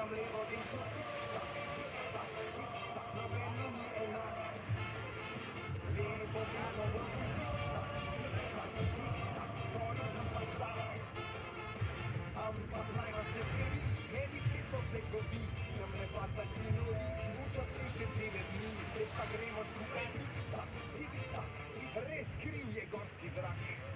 gram levo dentro, nobeno mi enak, levo dentro, sorry za paštak, ampak naj vas ne skrbi, eni sito se gobi, sem ne pa taki nori, smuča še cele dni, zdaj pa gremo skupaj, zivita, res kriv je gorski zrak.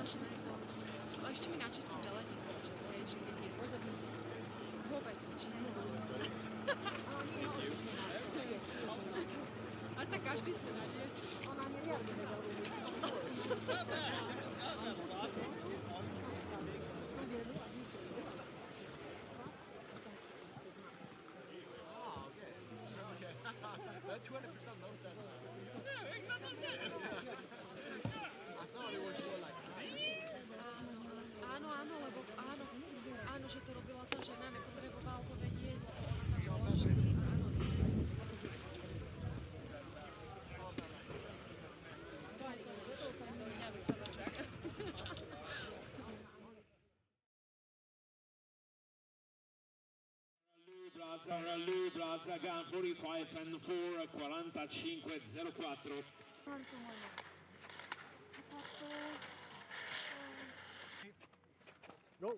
máš ne to. A ještě mi načistí zeleninu občas, hej, že keď je vôbec nič, ne? A tak každý sme na niečo. Ona nevie, ako That 20% knows that. Yeah, exactly. I thought it was more like áno, lebo áno, že to robila tá žena, nepotrebovala to vedieť, lebo ona tam bola vždy, áno. Brasa gun 45 and 4 4504. Go!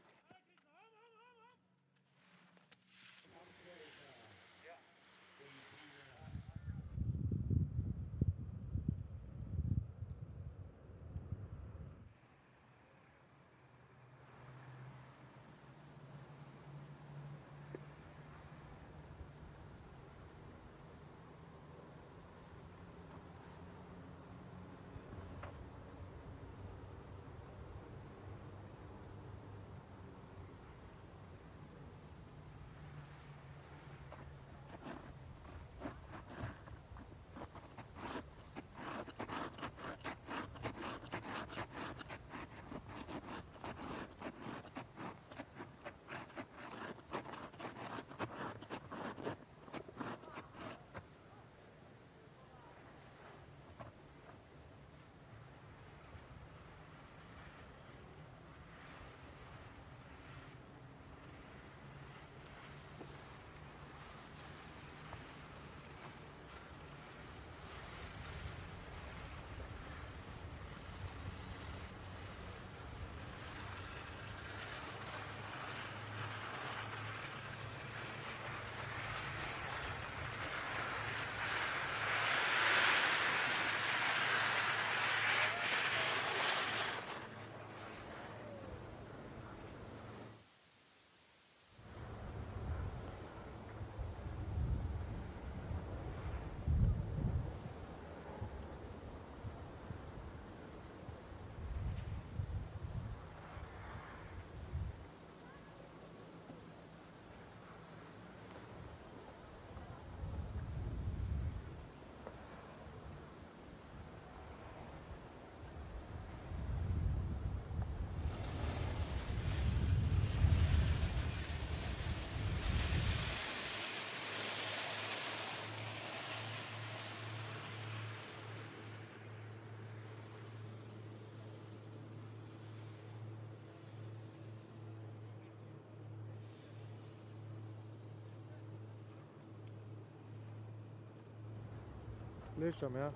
Plešam, ja.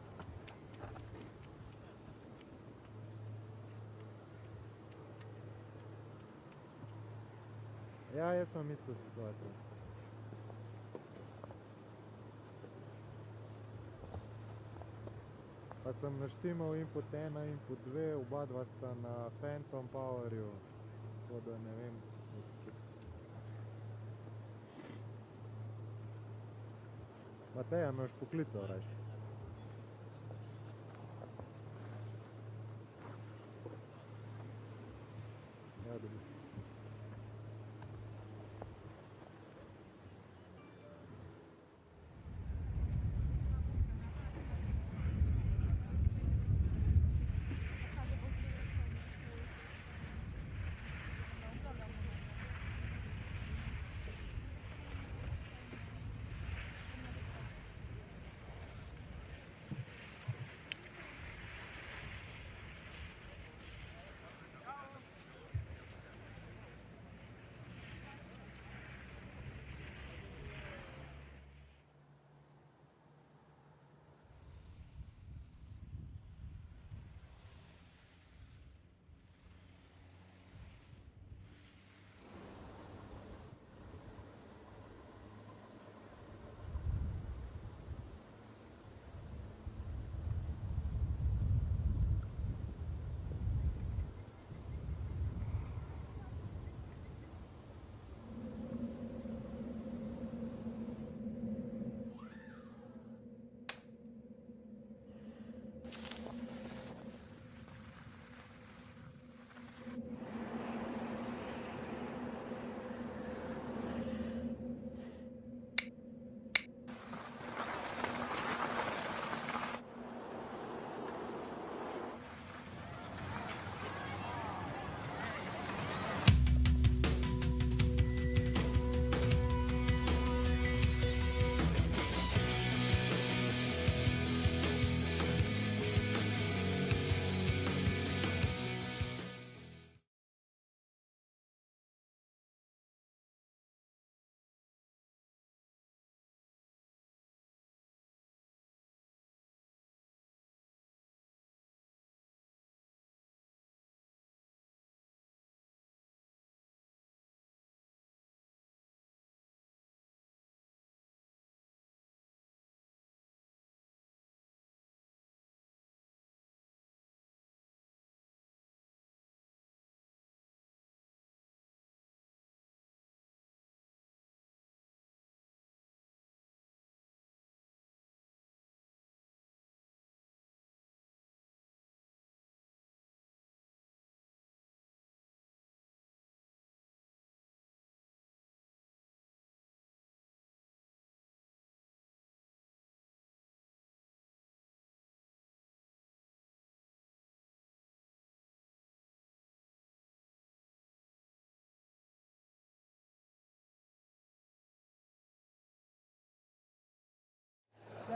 Ja, jaz imam isto situacijo. Pa sem naštimal input 1, input 2, oba dva sta na Phantom Powerju, tako da ne vem. Mateja me boš poklical, rajš. Ja, dobi.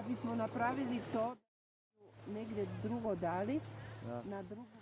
da bismo napravili to negdje drugo dali, Ja. na drugu.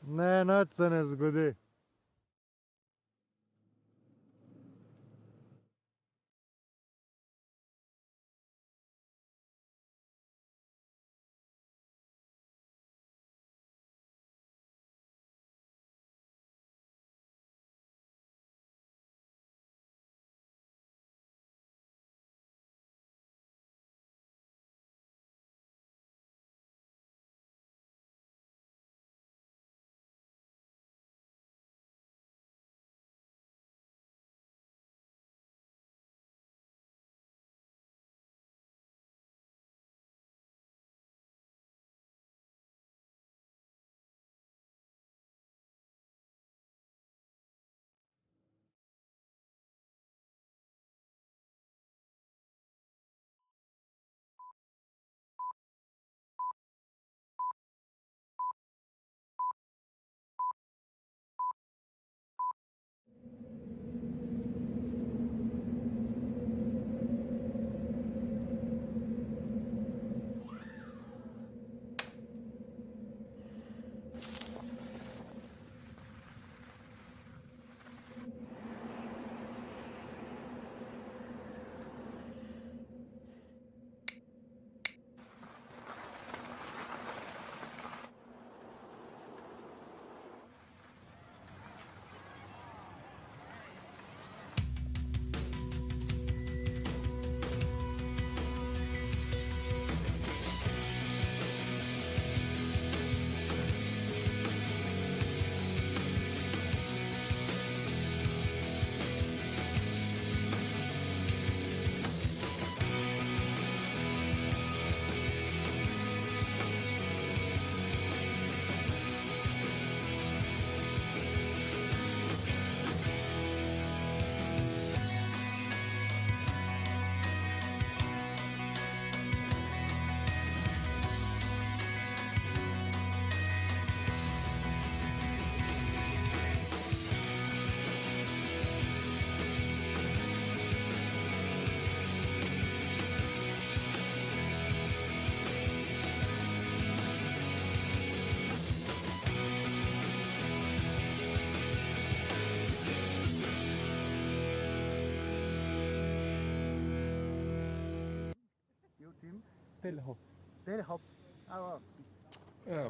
Ne, nič se ne zgodi.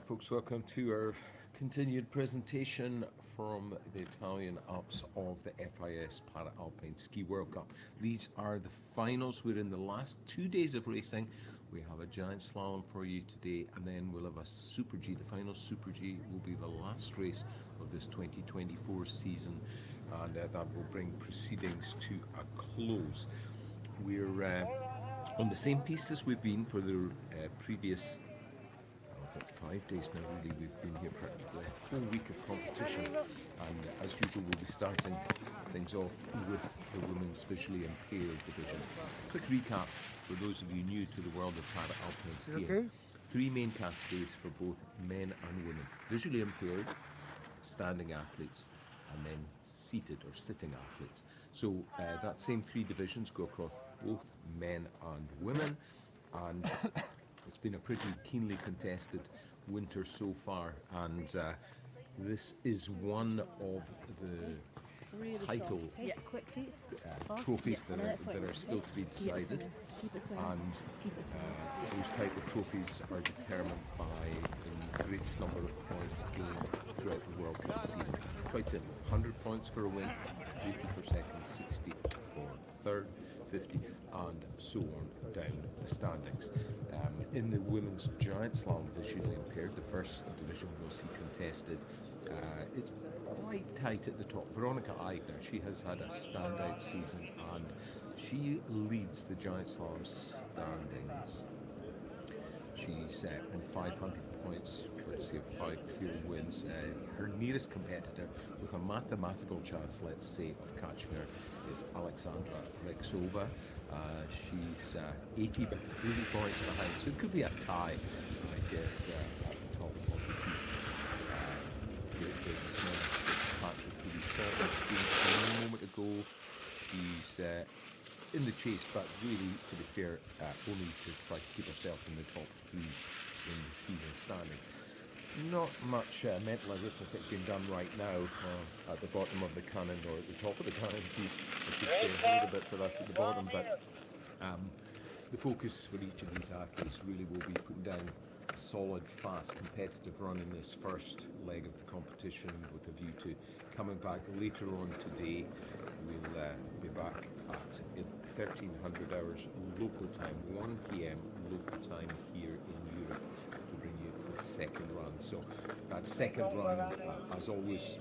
Folks, welcome to our continued presentation from the Italian Alps of the FIS Alpine Ski World Cup. These are the finals. We're in the last 2 days of racing. We have a giant slalom for you today, and then we'll have a Super G. The final Super G will be the last race of this 2024 season, and that will bring proceedings to a close. We're on the same piste as we've been for the previous 5 days now. Really, we've been here practically a whole week of competition, and as usual we'll be starting things off with the women's visually impaired division. Quick recap for those of you new to the world of Alpine skiing. Okay. 3 main categories for both men and women: visually impaired, standing athletes, and then seated or sitting athletes. So that same 3 divisions go across both men and women, and it's been a pretty keenly contested winter so far, and this is one of the title trophies that are still to be decided, and those title trophies are determined by the greatest number of points gained throughout the World Cup season. Quite simple: 100 points for a win, 80 for second, 60 for third, 50, and so on down the standings. In the women's giant slalom visually impaired, the first division we'll see contested, it's quite tight at the top. Veronica Eigner, she has had a standout season, and she leads the giant slalom standings. She's on 500 points, courtesy of 5 pure wins. Her nearest competitor, with a mathematical chance, let's say, of catching her, is Alexandra Rexova. She's 80 points behind, so it could be a tie, I guess, at the top of the heap. Fitzpatrick, who we saw on screen a moment ago, she's in the chase, but really, to be fair, only to try to keep herself in the top 3 in the season standings. Not much mental arithmetic being done right now at the bottom of the cannon, or at the top of the cannon piece, I should say, a little bit for us at the bottom, but the focus for each of these athletes really will be putting down a solid, fast, competitive run in this first leg of the competition, with a view to coming back later on today. We'll be back at 1300 hours local time, 1 p.m. local time here in Europe, to bring you the second run. So that second run, as always,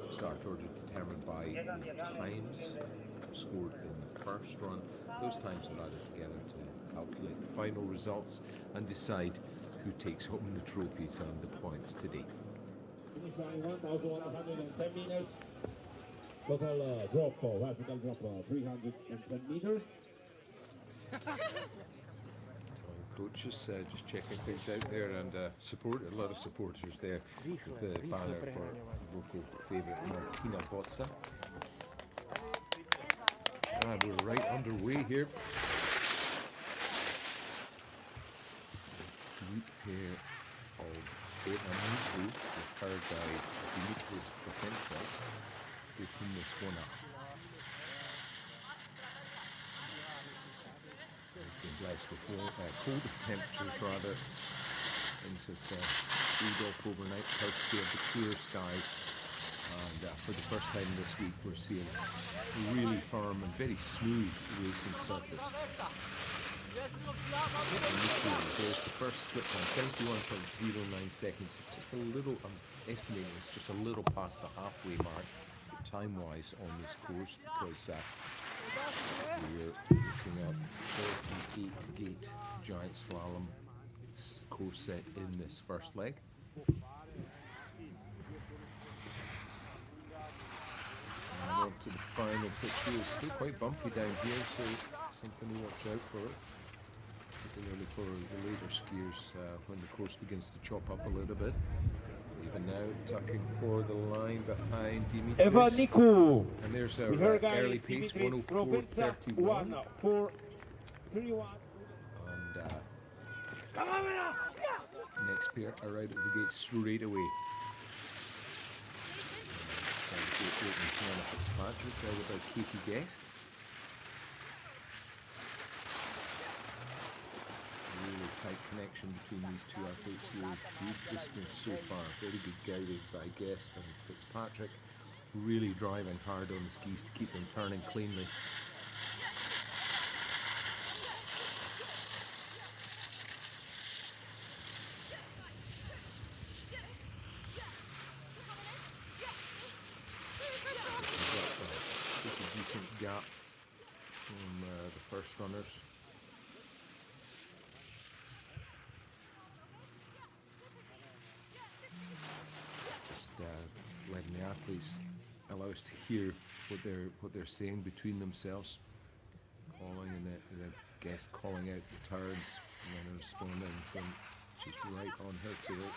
start order determined by the times scored in the first run. Those times are added together to calculate the final results and decide who takes home the trophies and the points today. Finish line 1,110 meters. Total vertical drop 310 meters. Coaches just checking things out there, and a lot of supporters there with the banner for local favourite Martina Bozza. And we're right underway here. Unique pair of Eva Niku, prepared by Dimitris Profensas, open this one up. They've been blessed with colder temperatures rather. Things have cooled off overnight, courtesy of the clear skies. And for the first time this week, we're seeing a really firm and very smooth racing surface. There's the first split time, 71.09 seconds. It's just a little, I'm estimating it's just a little past the halfway mark time-wise on this course, because we're looking at 48 gate giant slalom course set in this first leg. And on to the final pitch here. It's still quite bumpy down here, so something to watch out for it, particularly for the later skiers when the course begins to chop up a little bit. Even now, tucking for the line behind Dimitris. Eva Niku. And there's our early pace, 104.31. And next pair are out of the gate straight away. Fitzpatrick, followed by Katie Guest. Really tight connection between these two athletes here. Good distance so far. Very good guided by Guest and Fitzpatrick. Really driving hard on the skis to keep them turning cleanly. A decent gap from the first runners. Letting the athletes allow us to hear what they're saying between themselves, calling, and the Guest calling out the turns, and then responding. So she's right on her tail.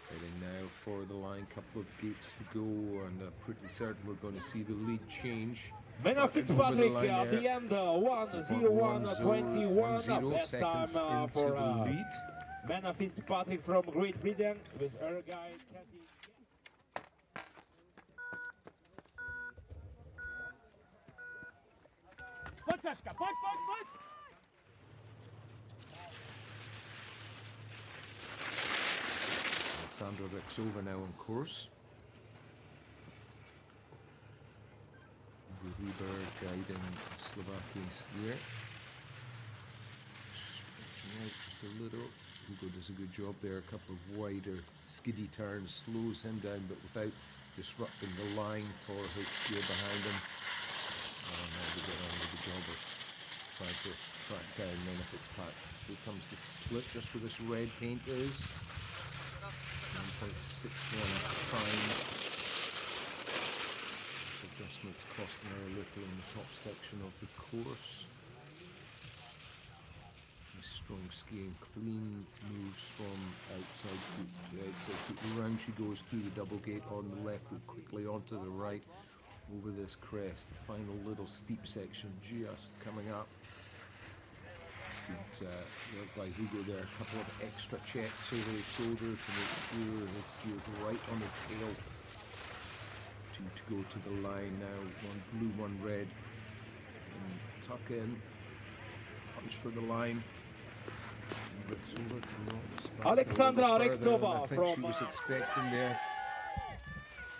Heading now for the line, couple of gates to go, and pretty certain we're going to see the lead change. Mena Fitzpatrick at the end, 1:01:21. Best time for the lead. Mena Fitzpatrick from Great Britain with her guide Cathy. Alexandra Rexova now on course. Weber guiding Slovakian skier. Stretching out just a little. Hugo does a good job there. A couple of wider skiddy turns, slows him down, but without disrupting the line for his skier behind him. And now we get on with the job of trying to track down Mena Fitzpatrick. Here comes the split, just where this red paint is. 1.61 times. Adjustments costing her a little in the top section of the course. Strong skiing, clean moves from outside foot to outside foot. Round she goes through the double gate on the left foot, quickly onto the right, over this crest. The final little steep section just coming up. Good work by Hugo there. A couple of extra checks over his shoulder to make sure his ski is right on his tail. Two to go to the line now. One blue, one red. And tuck in. Punch for the line. Rixova drops back Alexandra a little further than Rixova I think she from, was expecting there.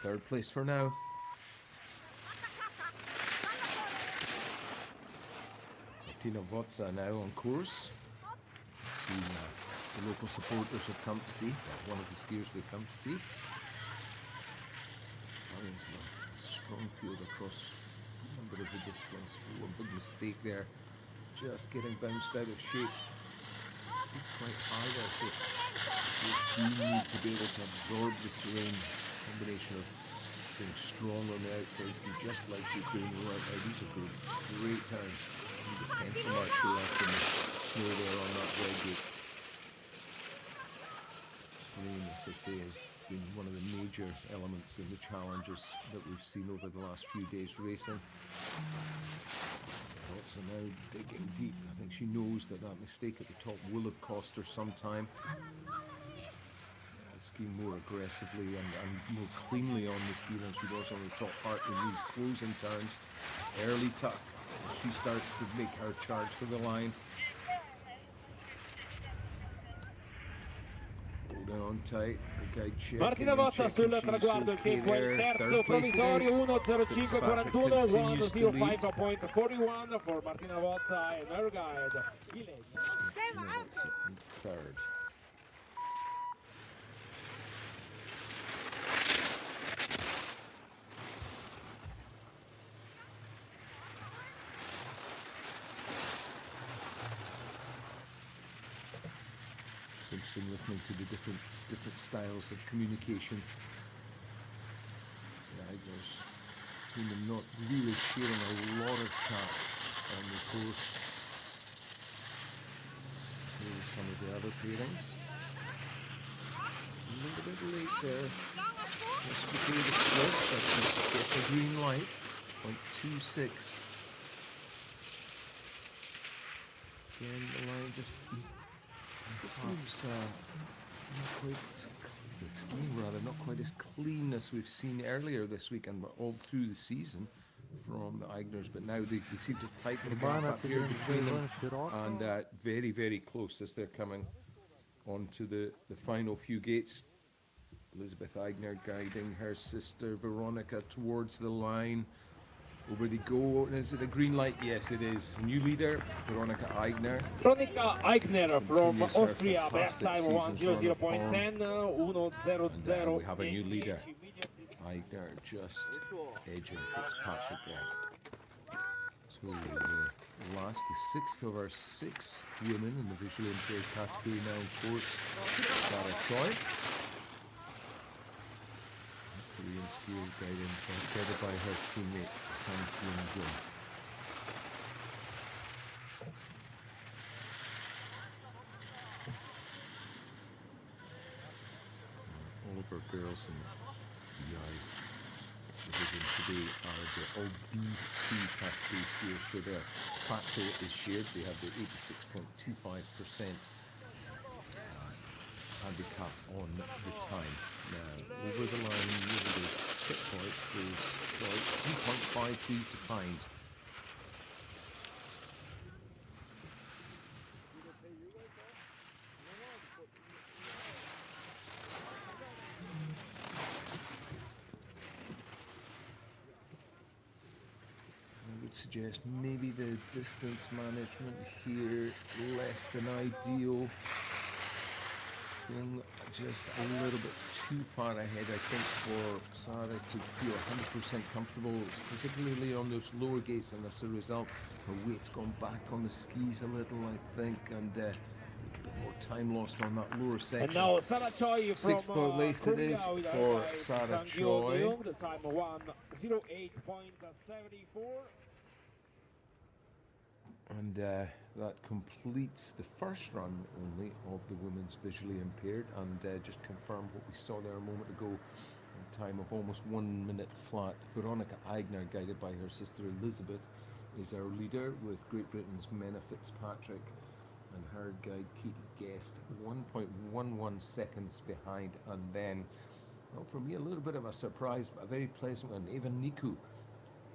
Third place for now. Martina Votsa now on course. The local supporters have come to see. One of the skiers they've come to see. Italians have a strong field across a number of the disciplines. Oh, a big mistake there. Just getting bounced out of shape. Speed's quite high there, so you do need to be able to absorb the terrain. Combination of staying strong on the outside ski, just like she's doing right now. These are great turns. And the pencil mark she left in the snow there on that red gate. Terrain, as I say, has been one of the major elements in the challenges that we've seen over the last few days racing. Also now digging deep. I think she knows that that mistake at the top will have cost her some time. Skiing more aggressively and more cleanly on the ski than she was on the top part in these closing turns. Early tuck. She starts to make her charge for the line. Holding on tight. The guide checking. Martina Votsa sul traguardo, il tempo è il terzo provvisorio, 1:05:41, 1:05:41 for Martina Votsa and her guide, third. It's interesting listening to the different styles of communication. The Iglers between them not really sharing a lot of chat on the course. Here are some of the other pairings. A little bit late there. Just before the split, but just gets a green light. 0.26. Again, the line just perhaps not quite, the skiing rather, not quite as clean as we've seen earlier this week and all through the season from the Eigners, but now they seem to tighten the gap up here between them, and very, very close as they're coming onto the final few gates. Elizabeth Eigner guiding her sister Veronica towards the line. Over they go. Is it a green light? Yes, it is. New leader, Veronica Eigner. Veronica Eigner from Austria, best time 1:00.10, 1:00. We have a new leader. Eigner just edging Fitzpatrick there. So the sixth of our 6 women in the visually impaired category now in course. Sarah Choi. Korean skier guided by her teammate Sang Kyung-jun. All of our girls in the BI division today are the all B2 category skiers, so their factor is shared. They have the 86.25% handicap on the time. Now, over the line, over the checkpoint is 3.52 to find. I would suggest maybe the distance management here less than ideal. Just a little bit too far ahead, I think, for Sarah to feel 100% comfortable, particularly on those lower gates, and as a result, her weight's gone back on the skis a little, I think, and a bit more time lost on that lower section. And now Sarah Choi from 6th place it is for Sarah Choi. The time 1:08.74. And that completes the first run only of the women's visually impaired, and just confirmed what we saw there a moment ago, a time of almost 1 minute flat. Veronica Eigner, guided by her sister Elizabeth, is our leader, with Great Britain's Menna Fitzpatrick and her guide Katie Guest 1.11 seconds behind, and then, well, for me, a little bit of a surprise, but a very pleasant one. Eva Niku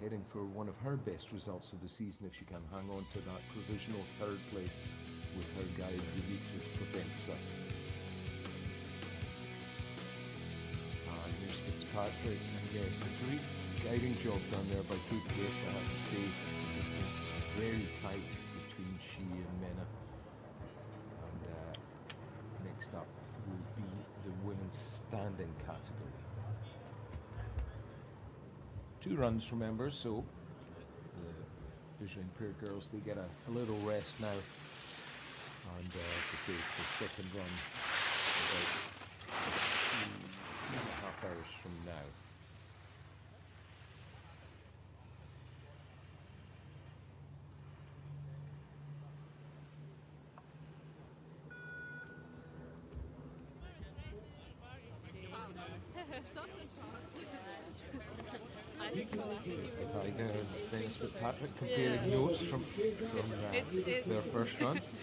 heading for one of her best results of the season if she can hang on to that provisional third place with her guide Dimitris Proventsas. And here's Fitzpatrick, and yes, a great guiding job done there by Kate Guest, I have to say. The distance very tight between she and Mena. And next up will be the women's standing category. 2 runs, remember, so the visually impaired girls, they get a little rest now. And as I say, the second run about 2.5 hours from now. If I know Dennis Fitzpatrick comparing notes from their first runs,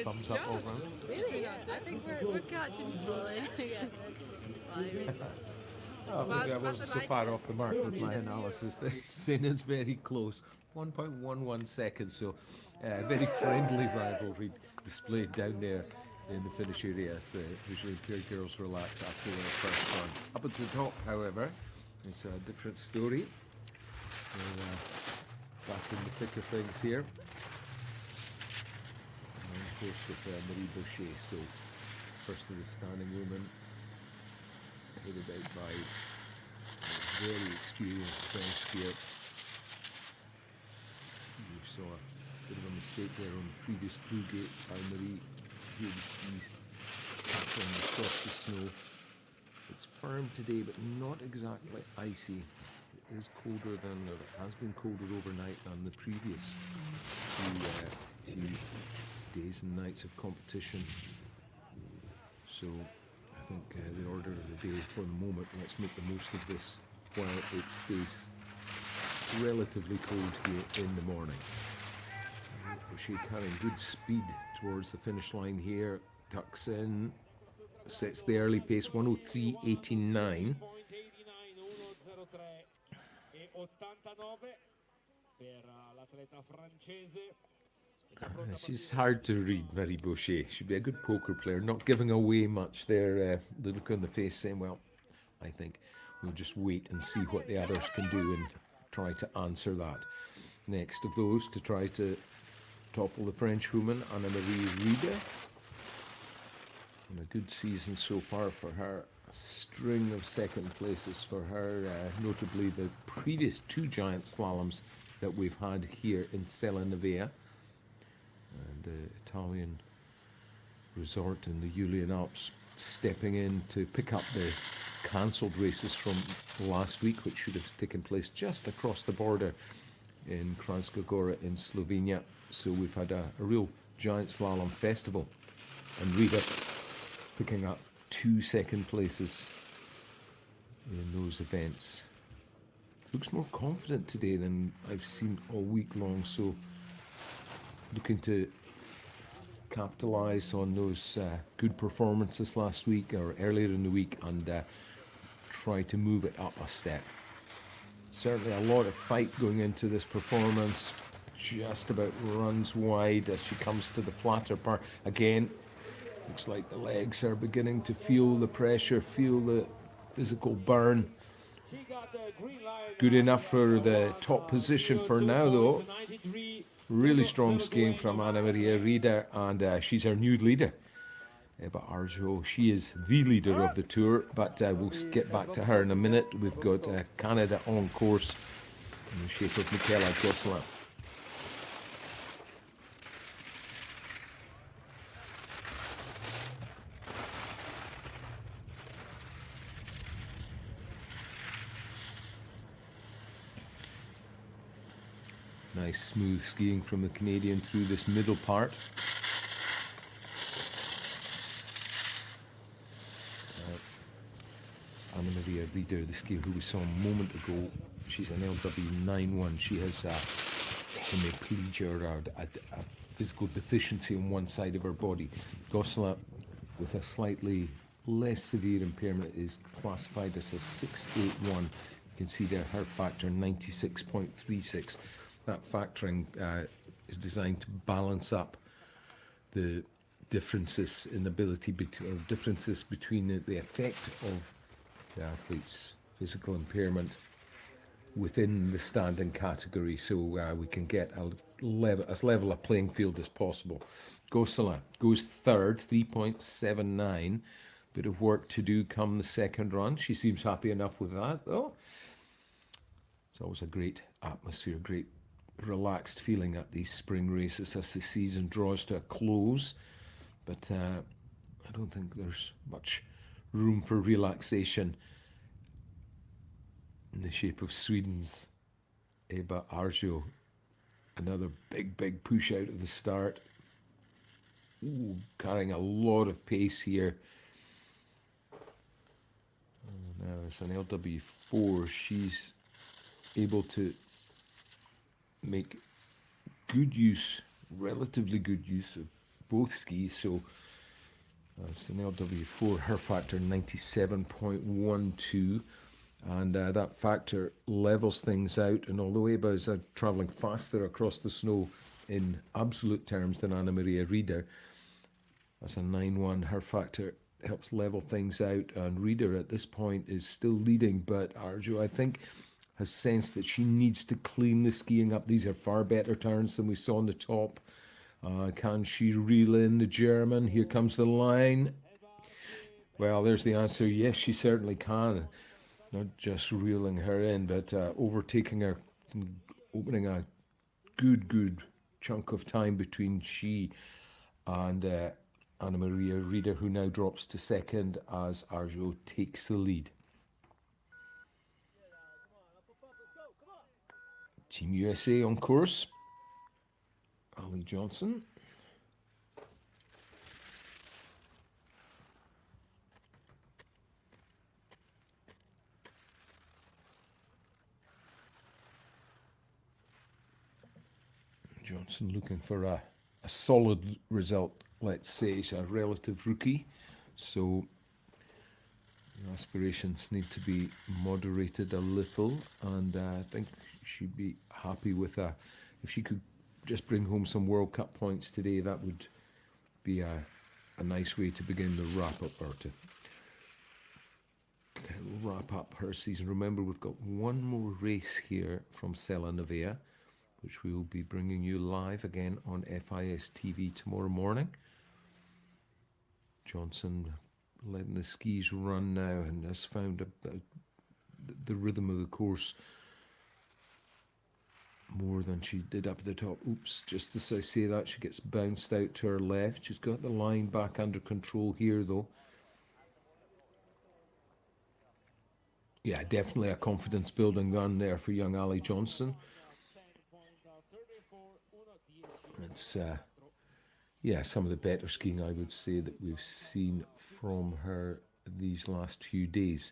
thumbs up all round. Really? I think we're catching slowly. Yeah. Oh, maybe I wasn't so far off the mark with my analysis. The Sin is very close, 1.11 seconds, so very friendly rivalry displayed down there in the finish area as the visually impaired girls relax after their first run. Up at the top, however, it's a different story. We're back in the thick of things here. And of course with Marie Boucher, so first of the standing women, headed out by a very experienced French skier. We saw a bit of a mistake there on the previous blue gate by Marie. Here the skis tackling the softest snow. It's firm today, but not exactly icy. It is colder than, or it has been colder overnight than the previous few days and nights of competition. So I think the order of the day for the moment, let's make the most of this while it stays relatively cold here in the morning. She carrying good speed towards the finish line here, tucks in, sets the early pace, 1:03.89. She's hard to read, Marie Boucher. She'd be a good poker player, not giving away much there. The look on the face saying, well, I think we'll just wait and see what the others can do and try to answer that. Next of those to try to topple the French woman, Anne-Marie Rieder. And a good season so far for her. A string of second places for her, notably the previous 2 giant slaloms that we've had here in Sella Nevea. And the Italian resort in the Julian Alps stepping in to pick up the cancelled races from last week, which should have taken place just across the border in Kranjska Gora in Slovenia. So we've had a real giant slalom festival, and Rieder picking up 2 second places in those events. Looks more confident today than I've seen all week long, so looking to capitalise on those good performances last week or earlier in the week and try to move it up a step. Certainly a lot of fight going into this performance, just about runs wide as she comes to the flatter part. Again, looks like the legs are beginning to feel the pressure, feel the physical burn. Good enough for the top position for now, though. Really strong skiing from Anna-Maria Rieder, and she's our new leader. But Arjo, she is the leader of the tour, but we'll get back to her in a minute. We've got Canada on course in the shape of Michaela Gosselin. Nice smooth skiing from the Canadian through this middle part. Anna-Maria Rieder, the skier who we saw a moment ago, she's an LW91. She has a hemiplegia, or a physical deficiency on one side of her body. Gosselin, with a slightly less severe impairment, is classified as a 681. You can see there her factor 96.36. That factoring is designed to balance up the differences in ability or differences between the effect of the athlete's physical impairment within the standing category, so we can get as level a playing field as possible. Gosselin goes third, 3.79. Bit of work to do come the second run. She seems happy enough with that, though. It's always a great atmosphere, great relaxed feeling at these spring races as the season draws to a close. But I don't think there's much room for relaxation in the shape of Sweden's Ebba Arjo. Another big push out of the start. Ooh, carrying a lot of pace here. Oh, now it's an LW4. She's able to make good use, relatively good use of both skis. So it's an LW4. Her factor 97.12. And that factor levels things out. And although Ebba is travelling faster across the snow in absolute terms than Anna Maria Rieder, that's a 9.1. Her factor helps level things out. And Rieder at this point is still leading, but Arjo, I think, has sensed that she needs to clean the skiing up. These are far better turns than we saw on the top. Can she reel in the German? Here comes the line. Well, there's the answer. Yes, she certainly can. Not just reeling her in, but overtaking her, opening a good chunk of time between she and Anna Maria Rieder, who now drops to second as Arjo takes the lead. Team USA on course. Ali Johnson. Johnson looking for a solid result, let's say. She's a relative rookie, so aspirations need to be moderated a little, and I think she'd be happy with if she could just bring home some World Cup points today. That would be a nice way to begin the wrap up, or to wrap up her season. Remember, we've got one more race here from Sella Nevea, which we will be bringing you live again on FIS TV tomorrow morning. Johnson letting the skis run now and has found the rhythm of the course more than she did up at the top. Oops, just as I say that, she gets bounced out to her left. She's got the line back under control here, though. Yeah, definitely a confidence-building run there for young Ali Johnson. It's, yeah, some of the better skiing, I would say, that we've seen from her these last few days.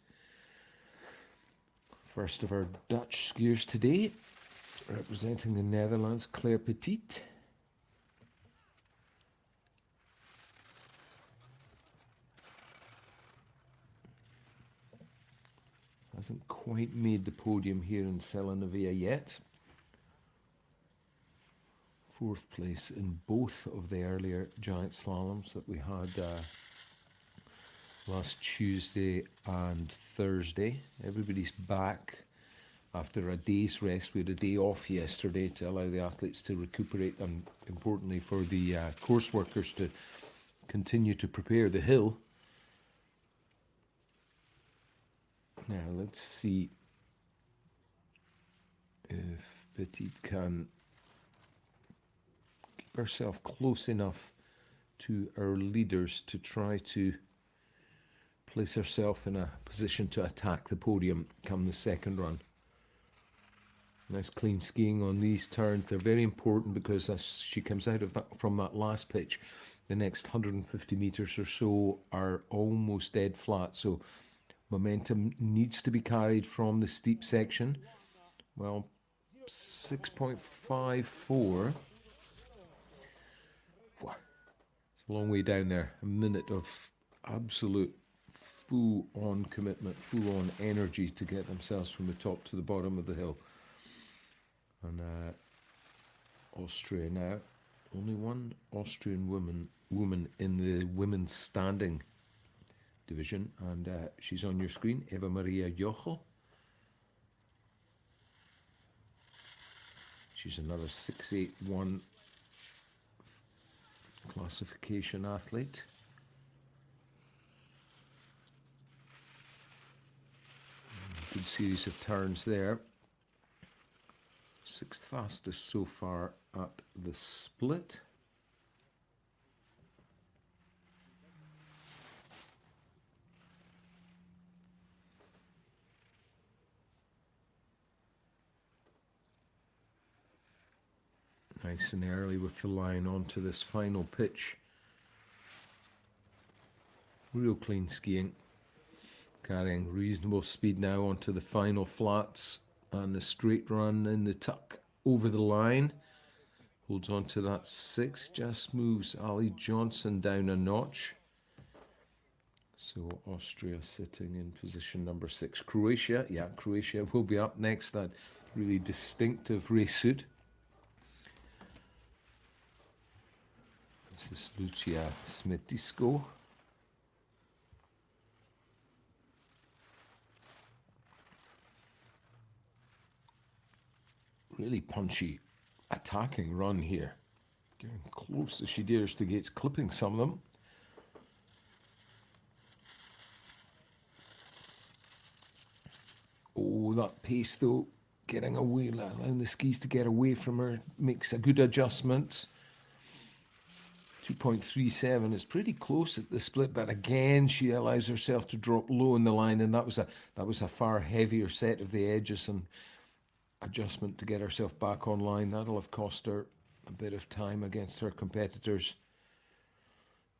First of our Dutch skiers today, representing the Netherlands, Claire Petit. Hasn't quite made the podium here in Sella Nevea yet. Fourth place in both of the earlier giant slaloms that we had last Tuesday and Thursday. Everybody's back after a day's rest. We had a day off yesterday to allow the athletes to recuperate, and importantly for the course workers to continue to prepare the hill. Now let's see if Petit can keep herself close enough to our leaders to try to place herself in a position to attack the podium come the second run. Nice clean skiing on these turns. They're very important because as she comes out of from that last pitch, the next 150 meters or so are almost dead flat. So momentum needs to be carried from the steep section. Well, 6.54 Long way down there. A minute of absolute full-on commitment, full-on energy to get themselves from the top to the bottom of the hill. And Austria now, only one Austrian woman in the women's standing division, and she's on your screen, Eva Maria Jochel. She's another 681 classification athlete. Good series of turns there. 6th fastest so far at the split. Nice and early with the line onto this final pitch. Real clean skiing. Carrying reasonable speed now onto the final flats and the straight run in the tuck over the line. Holds on to that 6, just moves Ali Johnson down a notch. So Austria sitting in position number 6. Croatia, yeah, Croatia will be up next. That really distinctive race suit. This is Lucia Smetisko. Really punchy attacking run here. Getting close as she dares to Gates, clipping some of them. Oh, that pace though, getting away, allowing the skis to get away from her, makes a good adjustment. 2.37 is pretty close at the split, but again she allows herself to drop low in the line, and that was a far heavier set of the edges and adjustment to get herself back online. That'll have cost her a bit of time against her competitors.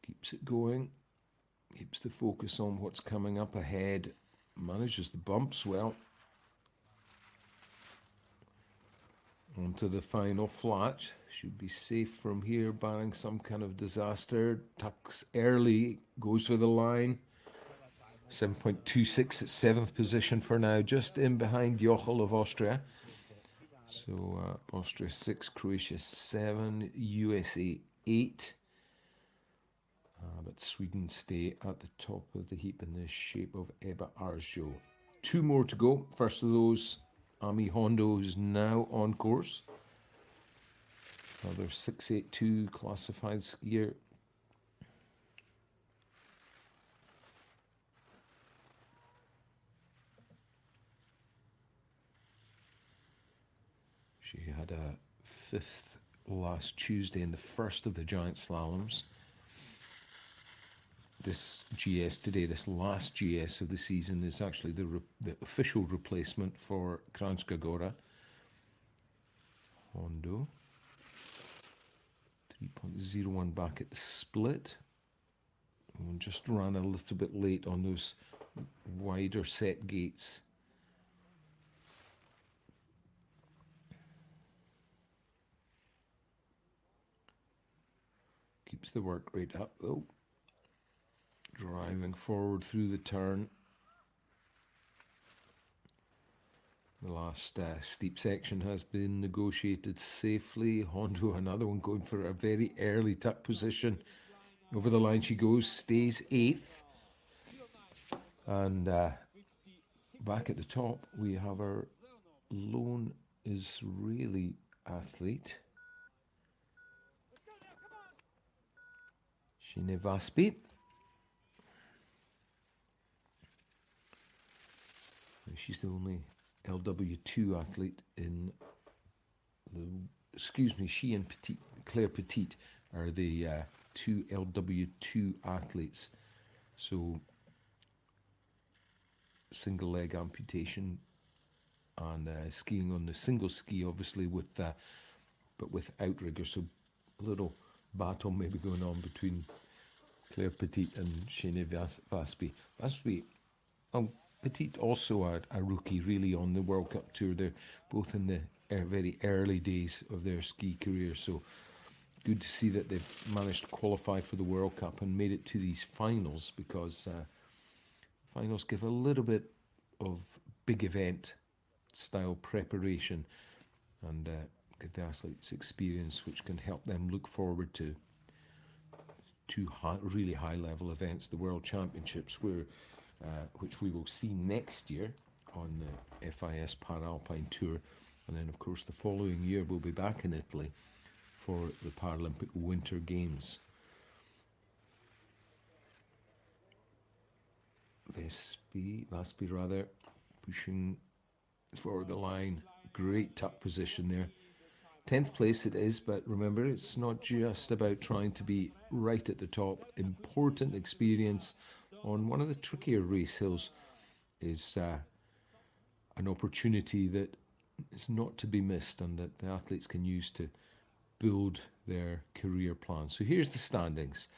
Keeps it going, keeps the focus on what's coming up ahead, manages the bumps well. Onto the final flat. Should be safe from here, barring some kind of disaster. Tucks early, goes for the line. 7.26 at 7th position for now, just in behind Jochel of Austria. So Austria 6, Croatia 7, USA 8. But Sweden stay at the top of the heap in the shape of Ebba Arjo. 2 more to go. First of those, Ami Hondo is now on course. Another 682 classified skier. She had a 5th last Tuesday in the first of the giant slaloms. This GS today, this last GS of the season, is actually the official replacement for Kranjska Gora. Hondo. 3.01 back at the split. And just ran a little bit late on those wider set gates. Keeps the work rate up though. Driving forward through the turn. The last steep section has been negotiated safely. Hondo, another one, going for a very early tuck position. Over the line she goes, stays 8th. And back at the top, we have our lone Israeli athlete, Shine Vaspi. She's the only LW2 athlete in the, excuse me, she and Claire Petit are the 2 LW2 athletes. So single leg amputation and skiing on the single ski, obviously, with but with outrigger. So a little battle maybe going on between Claire Petit and Shane Vaspi. Vaspi, Petit also a rookie really on the World Cup Tour. They're both in the very early days of their ski career, so good to see that they've managed to qualify for the World Cup and made it to these finals, because finals give a little bit of big event style preparation and give the athletes experience which can help them look forward to two really high level events, the World Championships, which we will see next year on the FIS Alpine Tour, and then of course the following year we'll be back in Italy for the Paralympic Winter Games. Vaspi rather, pushing for the line. Great tuck position there. 10th place it is, but remember, it's not just about trying to be right at the top. Important experience on one of the trickier race hills is an opportunity that is not to be missed and that the athletes can use to build their career plans. So here's the standings.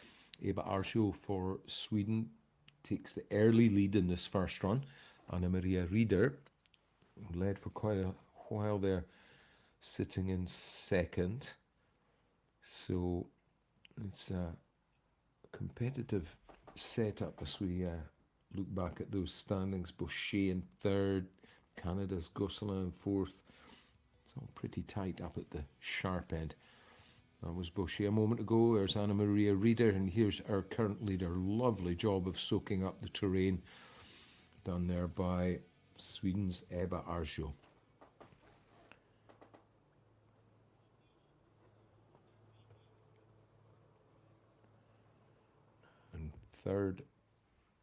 Eva Arsjo for Sweden takes the early lead in this first run. Anna Maria Rieder led for quite a while there, sitting in second. So it's a competitive setup as we look back at those standings. Boucher in third, Canada's Gosselin in fourth. It's all pretty tight up at the sharp end. That was Boucher a moment ago. There's Anna Maria Rieder, and here's our current leader. Lovely job of soaking up the terrain done there by Sweden's Eva Arsjo. And third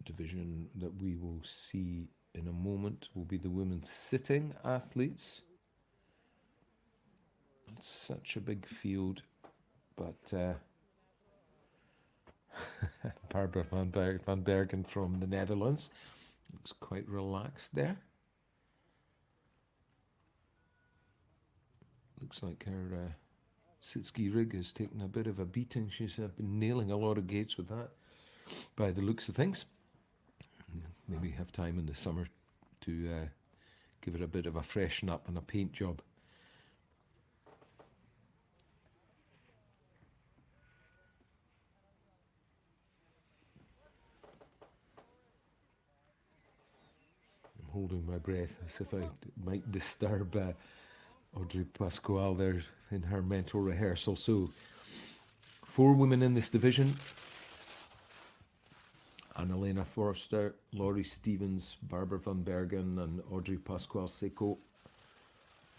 division that we will see in a moment will be the women's sitting athletes. It's such a big field, but Barbara van Bergen from the Netherlands looks quite relaxed there. Looks like her sit-ski rig has taken a bit of a beating. She's been nailing a lot of gates with that, by the looks of things. Maybe have time in the summer to give it a bit of a freshen up and a paint job. I'm holding my breath as if I might disturb Audrey Pasquale there in her mental rehearsal. So 4 women in this division: Annalena Forster, Laurie Stevens, Barbara van Bergen and Audrey Pasquale-Seco.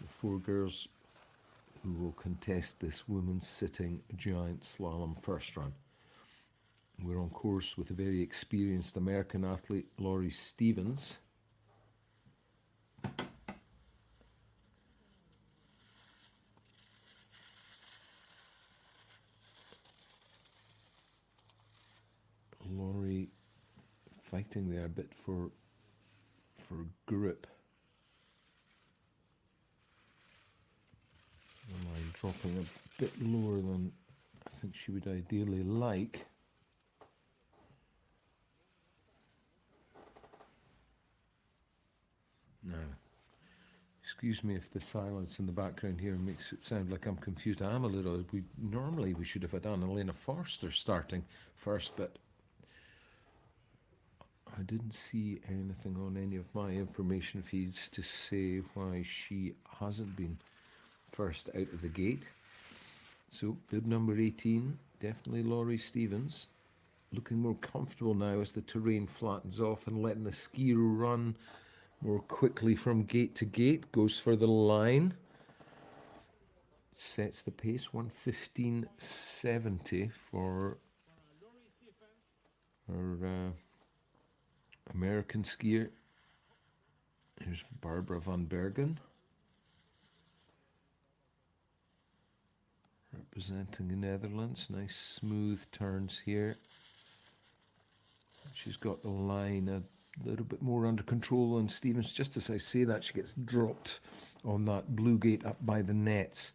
The 4 girls who will contest this women's sitting giant slalom first run. We're on course with a very experienced American athlete, Laurie Stevens. Laurie fighting there a bit for grip. The line dropping a bit lower than I think she would ideally like. Now, excuse me if the silence in the background here makes it sound like I'm confused. I am a little. Normally we should have had Annalena Forster starting first, but I didn't see anything on any of my information feeds to say why she hasn't been first out of the gate. So bib number 18, definitely Laurie Stevens, looking more comfortable now as the terrain flattens off and letting the skier run more quickly from gate to gate. Goes for the line, sets the pace, 1:15.70 for her American skier. Here's Barbara van Bergen, representing the Netherlands. Nice smooth turns here. She's got the line a little bit more under control than Stevens. Just as I say that, she gets dropped on that blue gate up by the nets.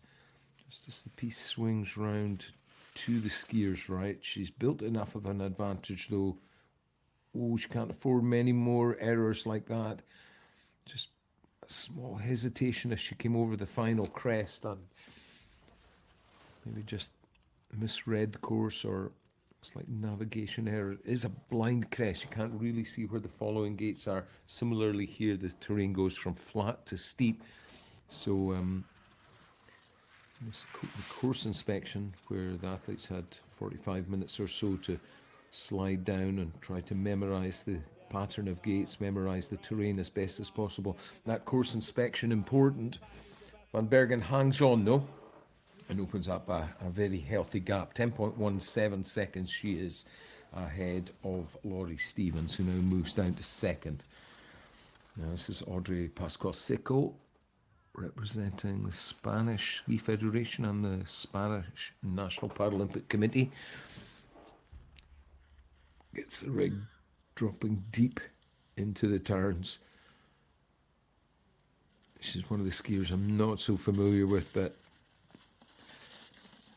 Just as the piece swings round to the skier's right. She's built enough of an advantage though. Oh, she can't afford many more errors like that. Just a small hesitation as she came over the final crest and maybe just misread the course, or it's like navigation error. It is a blind crest. You can't really see where the following gates are. Similarly here, the terrain goes from flat to steep. So this the course inspection, where the athletes had 45 minutes or so to slide down and try to memorize the pattern of gates, memorize the terrain as best as possible. That course inspection important. Van Bergen hangs on though and opens up a very healthy gap. 10.17 seconds she is ahead of Laurie Stevens, who now moves down to second. Now this is Audrey Pascual Seco, representing the Spanish Ski Federation and the Spanish National Paralympic Committee. Gets the rig dropping deep into the turns. She's one of the skiers I'm not so familiar with, but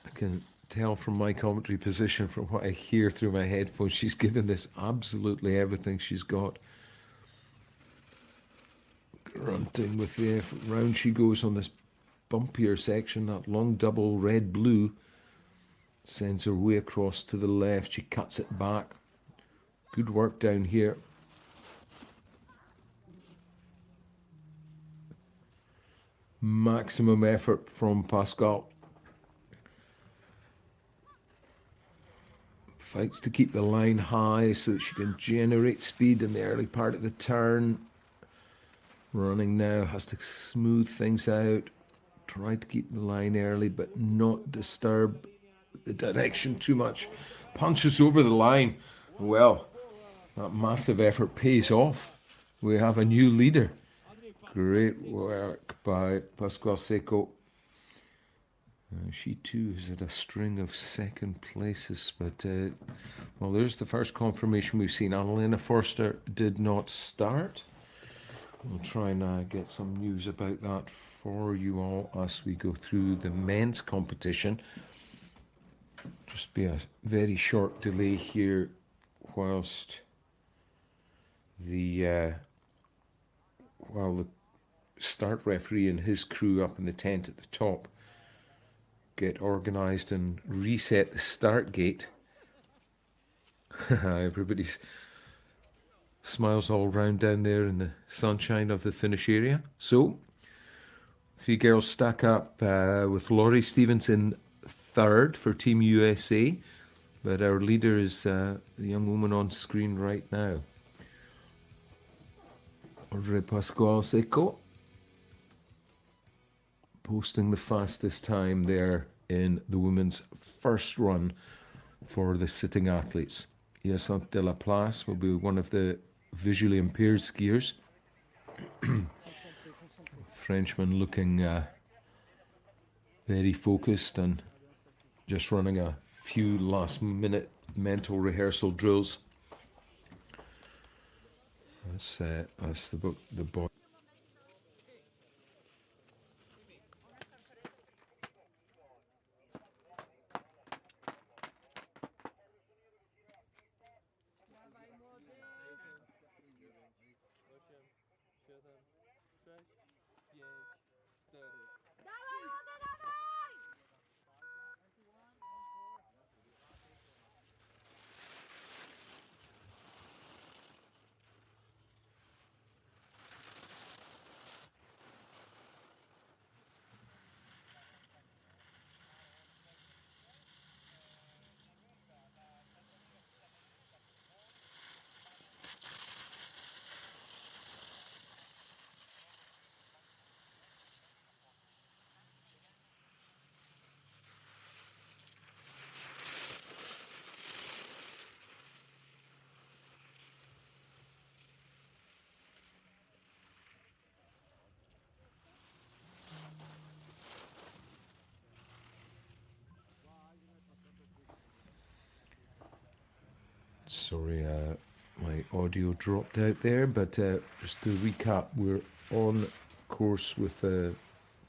I can tell from my commentary position, from what I hear through my headphones, she's given this absolutely everything she's got. Grunting with the effort. Round she goes on this bumpier section. That long double red-blue sends her way across to the left. She cuts it back. Good work down here. Maximum effort from Pascal. Fights to keep the line high so that she can generate speed in the early part of the turn. Running now, has to smooth things out. Try to keep the line early, but not disturb the direction too much. Punches over the line. Well, that massive effort pays off. We have a new leader. Great work by Pascual Seco. She too has had a string of second places, but well, there's the first confirmation we've seen. Annalena Forster did not start. We'll try and get some news about that for you all as we go through the men's competition. Just be a very short delay here whilst the while the start referee and his crew up in the tent at the top get organised and reset the start gate. Everybody's smiles all round down there in the sunshine of the finish area. So, three girls stack up with Laurie Stevens in third for Team USA, but our leader is the young woman on screen right now, Audrey Pascual Seco, posting the fastest time there in the women's first run for the sitting athletes. Hyacinthe de la Place will be one of the visually impaired skiers. Frenchman looking very focused and just running a few last minute mental rehearsal drills. That's the boy. Sorry, my audio dropped out there, but just to recap, we're on course with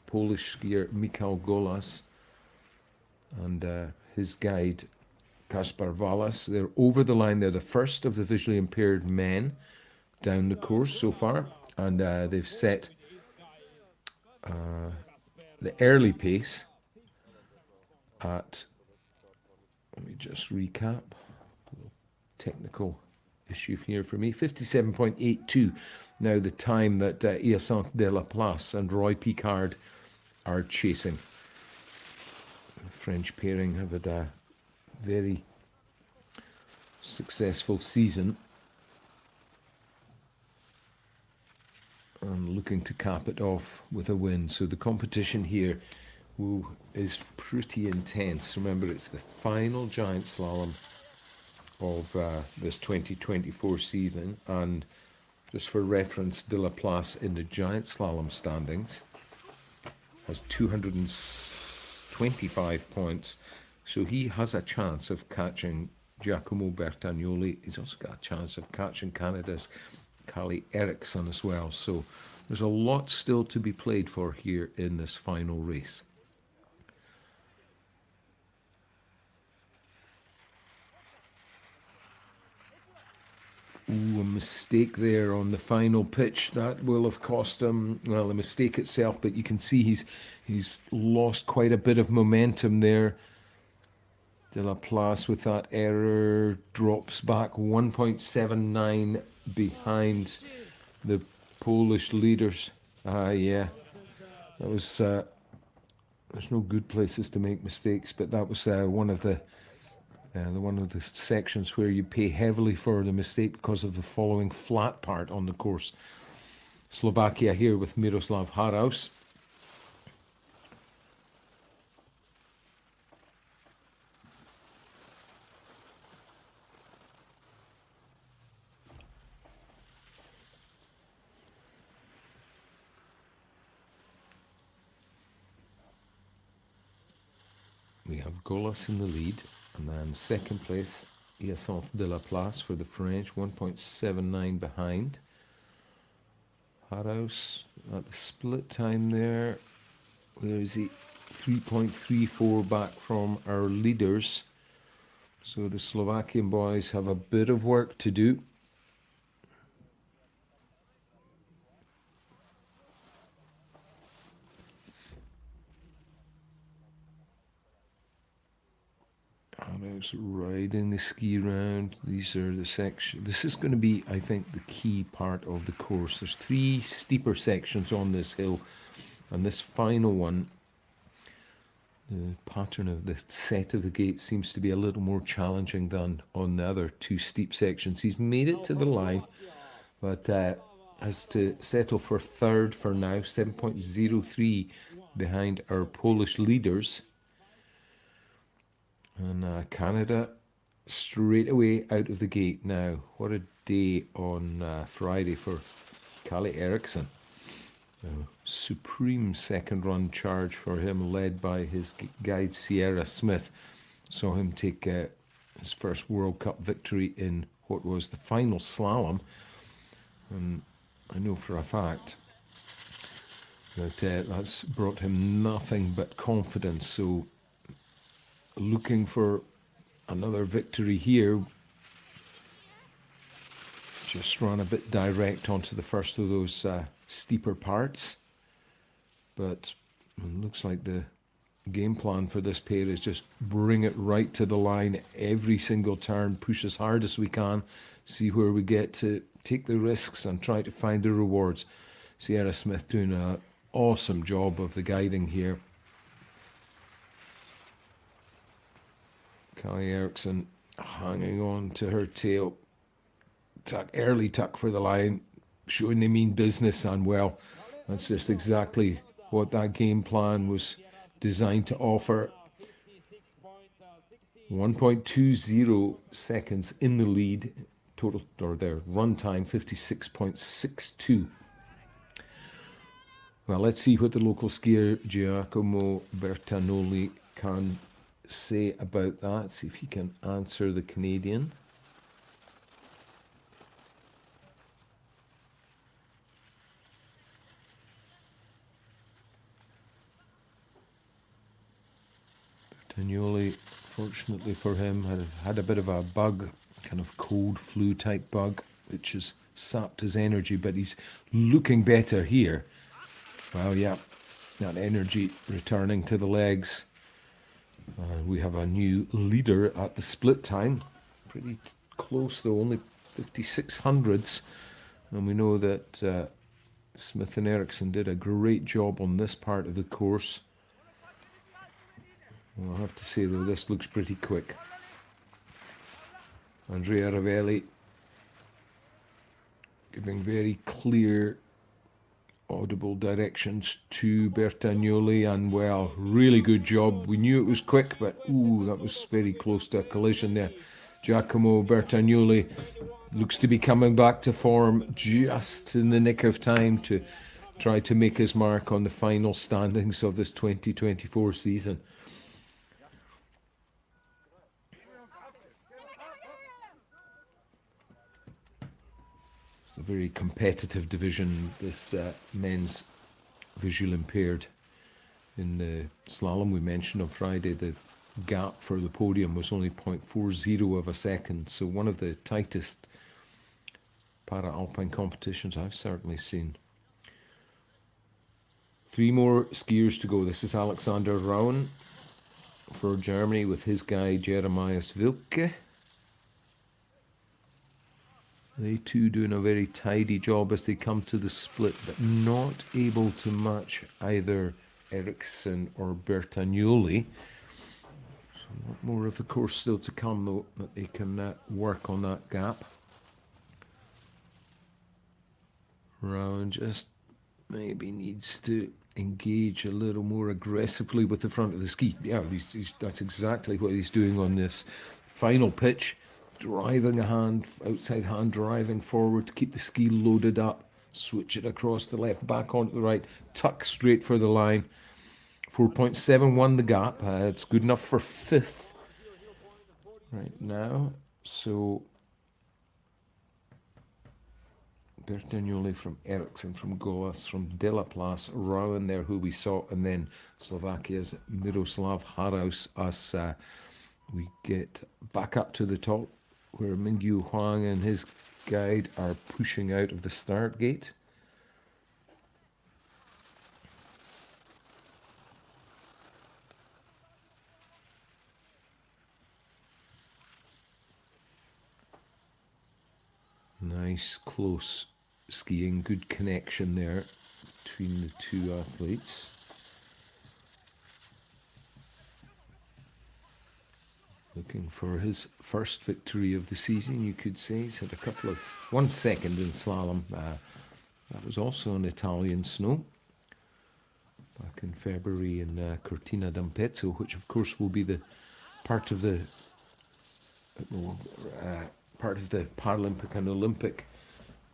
Polish skier Michał Golas and his guide Kaspar Walas. They're over the line. They're the first of the visually impaired men down the course so far, and they've set the early pace at Let me just recap. Technical issue here for me. 57.82. Now the time that Hyacinthe de la Place and Roy Picard are chasing. The French pairing have had a very successful season and looking to cap it off with a win. So the competition here is pretty intense. Remember, it's the final giant slalom of this 2024 season, and just for reference, De La Place in the giant slalom standings has 225 points, so he has a chance of catching Giacomo Bertagnoli. He's also got a chance of catching Canada's Kalle Eriksson as well, so there's a lot still to be played for here in this final race. Ooh, a mistake there on the final pitch. That will have cost him, well, the mistake itself, but you can see he's lost quite a bit of momentum there. De La Place with that error drops back 1.79 behind the Polish leaders. Yeah, that was, there's no good places to make mistakes, but that was one of the sections where you pay heavily for the mistake because of the following flat part on the course. Slovakia here with Miroslav Haraus. We have Golas in the lead. And then second place, Hyacinthe de la Place for the French, 1.79 behind. Haraus at the split time there. Where is he? 3.34 back from our leaders. So the Slovakian boys have a bit of work to do. Riding the ski round. These are the sections. This is going to be, I think, the key part of the course. There's 3 steeper sections on this hill, and this final one, the pattern of the set of the gate seems to be a little more challenging than on the other 2 steep sections. He's made it to the line, but has to settle for third for now, 7.03 behind our Polish leaders. And Canada straight away out of the gate now. What a day on Friday for Kalle Eriksson. Supreme second run charge for him, led by his guide Sierra Smith. Saw him take his first World Cup victory in what was the final slalom. And I know for a fact that that's brought him nothing but confidence. So looking for another victory here. Just ran a bit direct onto the first of those steeper parts, but it looks like the game plan for this pair is just bring it right to the line every single turn, push as hard as we can, see where we get to, take the risks and try to find the rewards. Sierra Smith doing an awesome job of the guiding here. Kalle Eriksson hanging on to her tail. Early tuck for the line, showing they mean business, and well, that's just exactly what that game plan was designed to offer. 1.20 seconds in the lead, total, or their run time 56.62. Well, let's see what the local skier Giacomo Bertagnoli can say about that. See if he can answer the Canadian. Bertagnoli, fortunately for him, had a bit of a bug, kind of cold flu type bug, which has sapped his energy, but he's looking better here. Well, yeah, that energy returning to the legs. And we have a new leader at the split time. Pretty close though, only 5600ths. And we know that Smith and Ericsson did a great job on this part of the course. Well, I have to say though, this looks pretty quick. Andrea Ravelli giving very clear, audible directions to Bertagnoli, and well, really good job. We knew it was quick, but ooh, that was very close to a collision there. Giacomo Bertagnoli looks to be coming back to form just in the nick of time to try to make his mark on the final standings of this 2024 season. It's a very competitive division, this men's visual impaired. In the slalom we mentioned on Friday, the gap for the podium was only 0.40 of a second, so one of the tightest para-alpine competitions I've certainly seen. 3 more skiers to go. This is Alexander Rauen for Germany with his guy Jeremias Wilke. They too doing a very tidy job as they come to the split, but not able to match either Ericsson or Bertagnoli. So a lot more of the course still to come though, that they can work on that gap. Rauen just maybe needs to engage a little more aggressively with the front of the ski. Yeah, that's exactly what he's doing on this final pitch. Driving a hand, outside hand, driving forward to keep the ski loaded up. Switch it across the left, back onto the right. Tuck straight for the line. 4.71 the gap. It's good enough for 5th right now. So Bertagnoli from Ericsson, from Golas, from Delaplace, Rauen there, who we saw, and then Slovakia's Miroslav Haraus as we get back up to the top, where Mingyu Huang and his guide are pushing out of the start gate. Nice close skiing, good connection there between the two athletes. Looking for his first victory of the season, you could say. He's had a couple of 1 second in slalom. That was also on Italian snow back in February in Cortina d'Ampezzo, which of course will be the part of the Paralympic and Olympic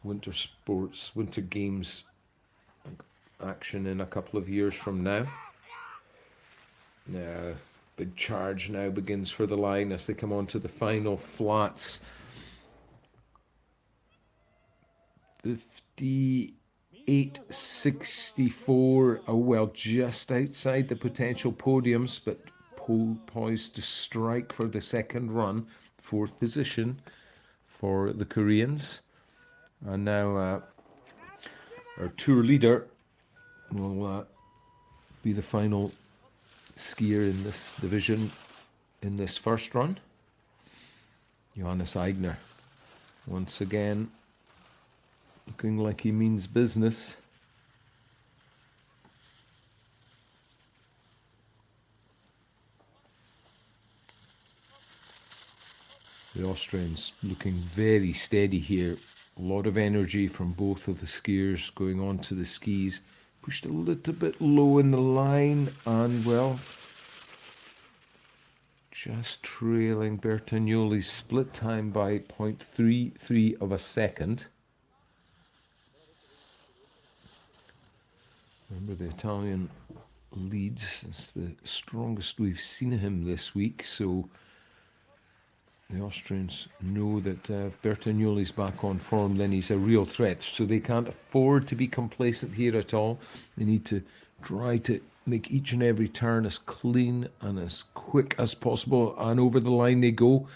winter sports, winter games action in a couple of years from now. Big charge now begins for the line as they come on to the final flats. 58.64, well, just outside the potential podiums, but poised to strike for the second run. 4th position for the Koreans. And now our tour leader will be the final skier in this division in this first run. Johannes Aigner, once again, looking like he means business. The Austrians looking very steady here. A lot of energy from both of the skiers going on to the skis. Pushed a little bit low in the line, and well, just trailing Bertagnoli's split time by 0.33 of a second. Remember, the Italian leads. It's the strongest we've seen him this week, so the Austrians know that if Bertagnoli's back on form, then he's a real threat. So they can't afford to be complacent here at all. They need to try to make each and every turn as clean and as quick as possible. And over the line they go.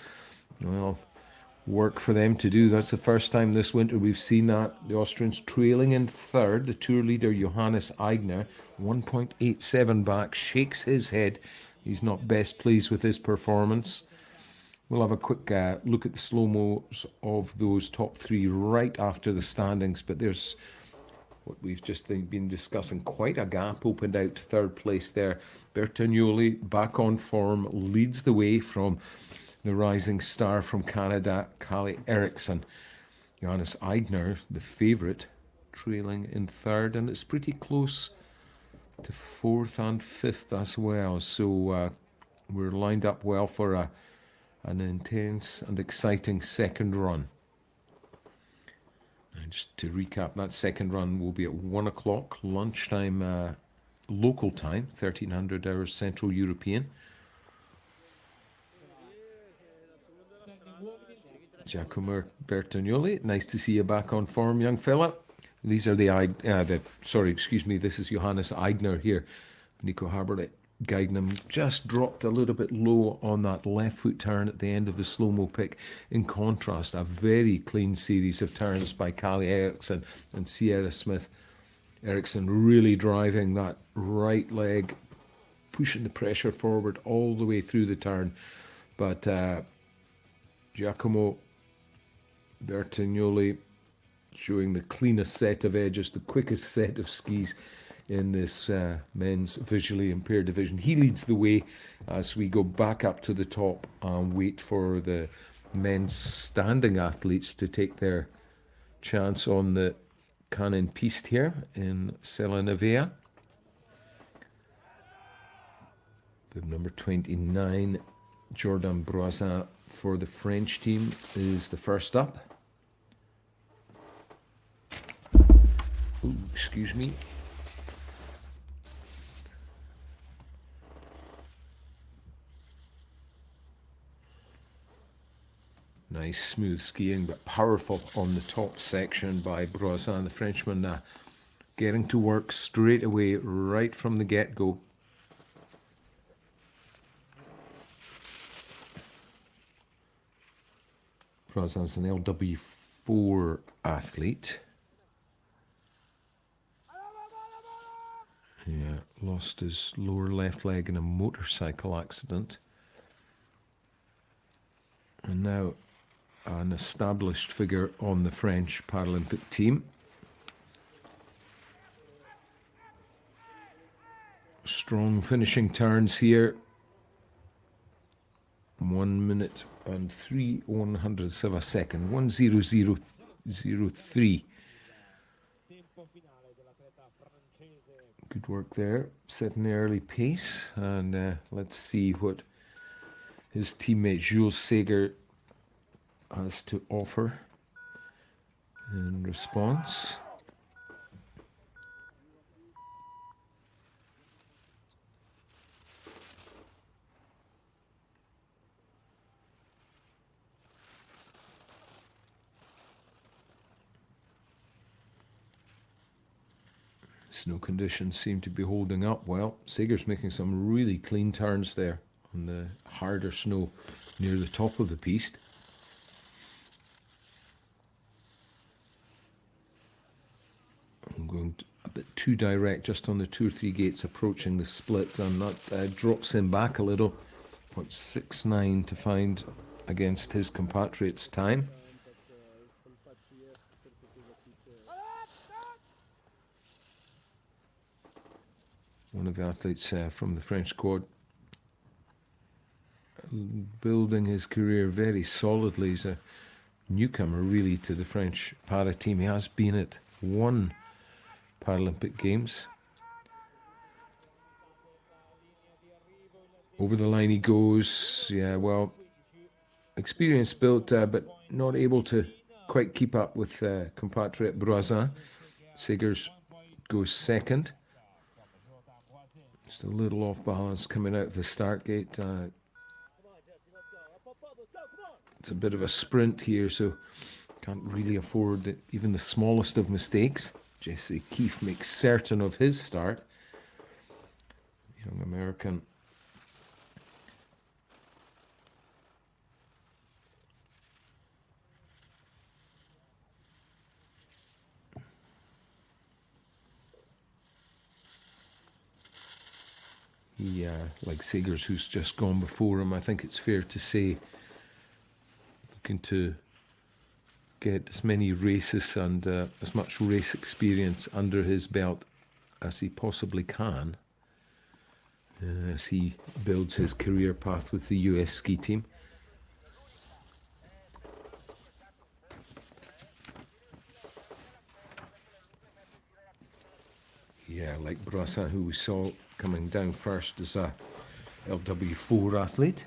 Well, work for them to do. That's the first time this winter we've seen that. The Austrians trailing in 3rd. The tour leader, Johannes Aigner, 1.87 back, shakes his head. He's not best pleased with his performance. We'll have a quick look at the slow-mos of those top three right after the standings, but there's what we've just been discussing. Quite a gap opened out to third place there. Bertagnoli, back on form, leads the way from the rising star from Canada, Kalle Eriksson. Johannes Aigner, the favourite, trailing in third, and it's pretty close to fourth and fifth as well. So we're lined up well for an intense and exciting second run. And just to recap, that second run will be at 1 o'clock, lunchtime local time, 1300 hours Central European. Giacomo Bertagnoli, nice to see you back on form, young fella. These are this is Johannes Aigner here. Nico Haberle guiding him. Just dropped a little bit low on that left foot turn at the end of the slow-mo pick. In contrast, a very clean series of turns by Kalle Eriksson and Sierra Smith. Eriksson really driving that right leg, pushing the pressure forward all the way through the turn. But Giacomo Bertagnoli showing the cleanest set of edges, the quickest set of skis in this men's visually impaired division. He leads the way as we go back up to the top and wait for the men's standing athletes to take their chance on the Canin Piste here in Sella Nevea. The number 29, Jordan Broisin for the French team, is the first up. Ooh, excuse me. Nice smooth skiing, but powerful on the top section by Broisin, the Frenchman, getting to work straight away right from the get-go. Broisin's an LW4 athlete. Yeah, lost his lower left leg in a motorcycle accident. And now an established figure on the French Paralympic team. Strong finishing turns here. 1 minute and 3/100ths of a second. 1:00:03. Good work there, setting the early pace, and let's see what his teammate Jules Sager has to offer in response. Snow conditions seem to be holding up well. Sager's making some really clean turns there on the harder snow near the top of the piste. I'm going a bit too direct just on the 2 or 3 gates approaching the split, and that drops him back a little. 0.69 to find against his compatriot's time. One of the athletes from the French squad building his career very solidly. He's a newcomer really to the French para team. He has been at 1 Paralympic Games. Over the line he goes. Yeah, well, experience built, but not able to quite keep up with compatriot Broisin. Sagers goes second. Just a little off balance coming out of the start gate. It's a bit of a sprint here, so can't really afford even the smallest of mistakes. Jesse Keefe makes certain of his start. Young American. He, like Sagers, who's just gone before him, I think it's fair to say, looking to get as many races and as much race experience under his belt as he possibly can as he builds his career path with the US ski team. Yeah, like Brassin, who we saw coming down first as a LW4 athlete.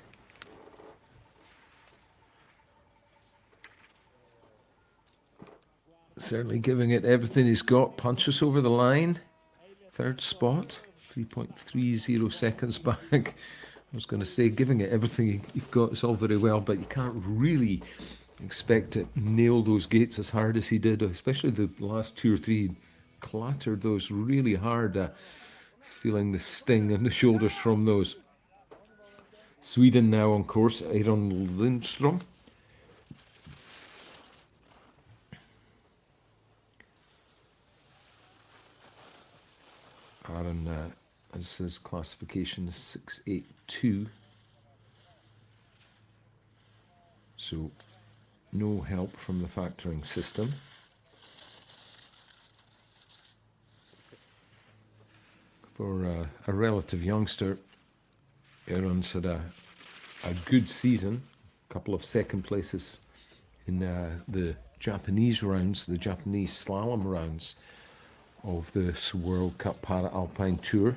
Certainly giving it everything he's got. Punches over the line. Third spot. 3.30 seconds back. I was going to say, giving it everything you've got is all very well, but you can't really expect to nail those gates as hard as he did, especially the last 2 or 3. Clattered those really hard, feeling the sting in the shoulders from those. Sweden now on course, Aron Lindström. Aron, as his classification is 682. So no help from the factoring system. For a relative youngster, Aron's had a good season. A couple of second places in the Japanese rounds, the Japanese slalom rounds of this World Cup Para Alpine Tour.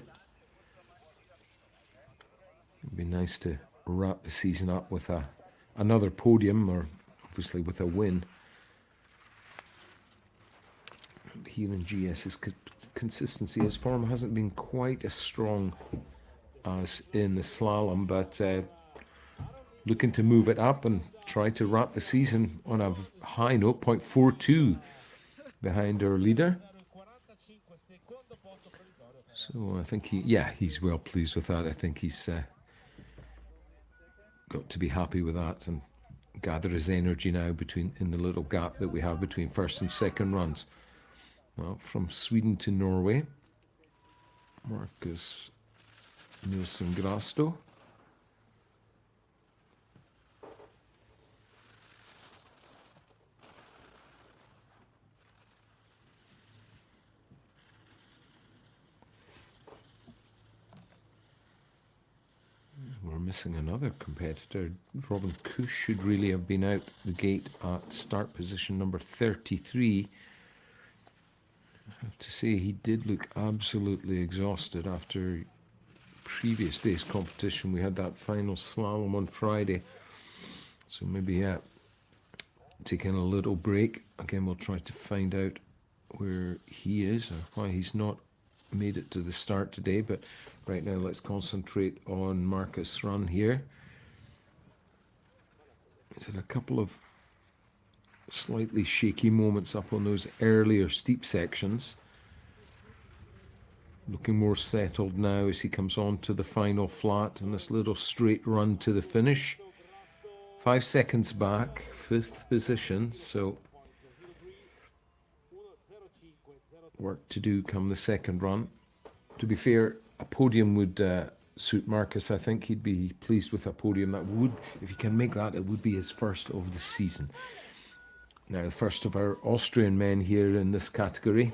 It'd be nice to wrap the season up with another podium, or obviously with a win. Here in GS's consistency, his form hasn't been quite as strong as in the slalom, but looking to move it up and try to wrap the season on a high note, 0.42 behind our leader. So I think he's well pleased with that. I think he's got to be happy with that and gather his energy now in the little gap that we have between first and second runs. Well, from Sweden to Norway, Marcus Nilsson Grasto. We're missing another competitor. Robin Kusch should really have been out the gate at start position number 33. I have to say, he did look absolutely exhausted after previous day's competition. We had that final slalom on Friday. So maybe, taking a little break. Again, we'll try to find out where he is or why he's not made it to the start today. But right now, let's concentrate on Marcus' run here. He's had a couple of slightly shaky moments up on those earlier steep sections. Looking more settled now as he comes on to the final flat and this little straight run to the finish. 5 seconds back, 5th position, so work to do come the second run. To be fair, a podium would suit Marcus. I think he'd be pleased with a podium. That would, if he can make that, it would be his first of the season. Now, the first of our Austrian men here in this category.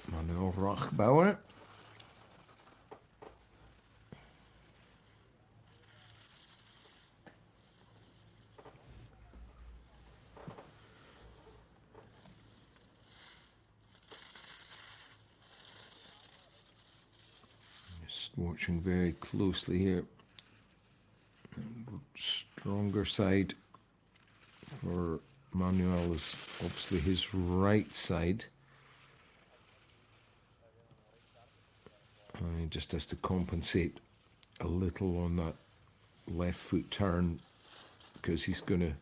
Manuel Rachbauer. Watching very closely here. Stronger side for Manuel is obviously his right side. He just has to compensate a little on that left foot turn because he's going to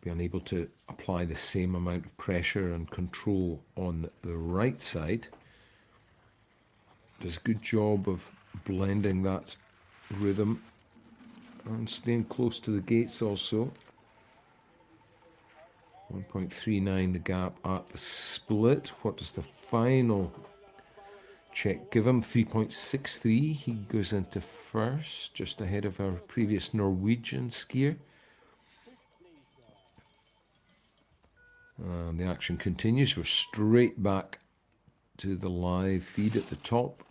be unable to apply the same amount of pressure and control on the right side. Does a good job of blending that rhythm and staying close to the gates also. 1.39 the gap at the split. What does the final check give him? 3.63. He goes into first, just ahead of our previous Norwegian skier. And the action continues. We're straight back to the live feed at the top.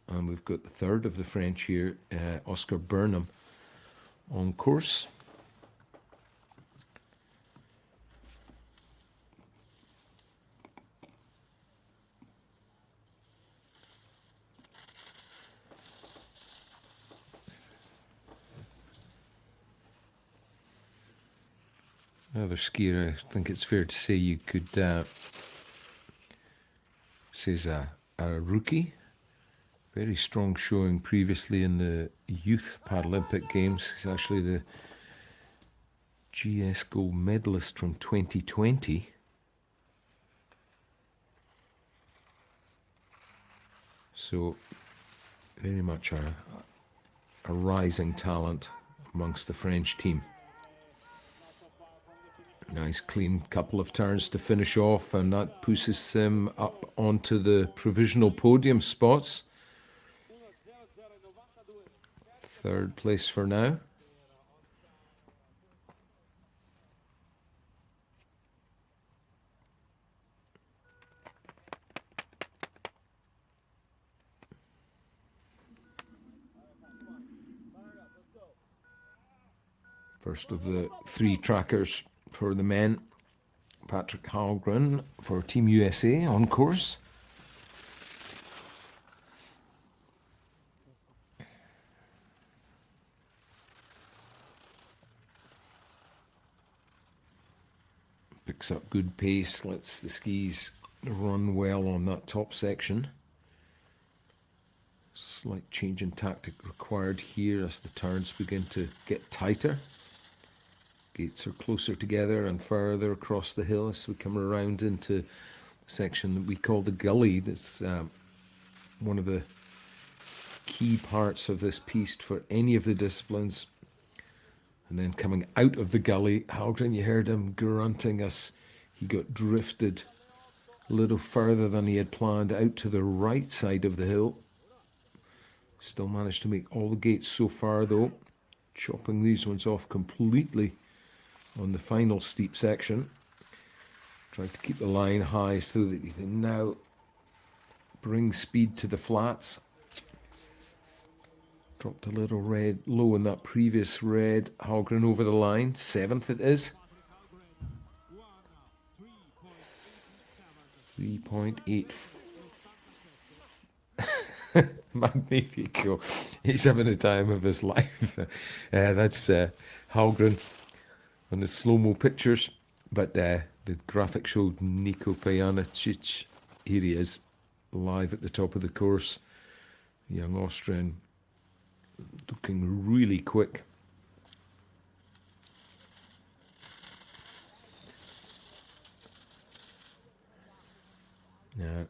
And we've got the third of the French here, Oscar Burnham, on course. Another skier, I think it's fair to say you could say is a rookie. Very strong showing previously in the Youth Paralympic Games. He's actually the GS gold medalist from 2020. So very much a rising talent amongst the French team. Nice clean couple of turns to finish off, and that pushes him up onto the provisional podium spots. Third place for now. First of the three trackers for the men, Patrick Hallgren for Team USA on course. Picks up good pace, lets the skis run well on that top section. Slight change in tactic required here as the turns begin to get tighter. Gates are closer together and further across the hill as we come around into the section that we call the gully. That's one of the key parts of this piste for any of the disciplines. And then coming out of the gully, Hallgren, you heard him grunting as he got drifted a little further than he had planned out to the right side of the hill. Still managed to make all the gates so far though, chopping these ones off completely on the final steep section. Trying to keep the line high so that you can now bring speed to the flats. Dropped a little red low in that previous red. Hallgren over the line, 7th it is. 3.8. Magnifico. He's having a time of his life. That's Hallgren on the slow-mo pictures, but the graphic showed Nico Pejanic. Here he is, live at the top of the course. Young Austrian, looking really quick. Now,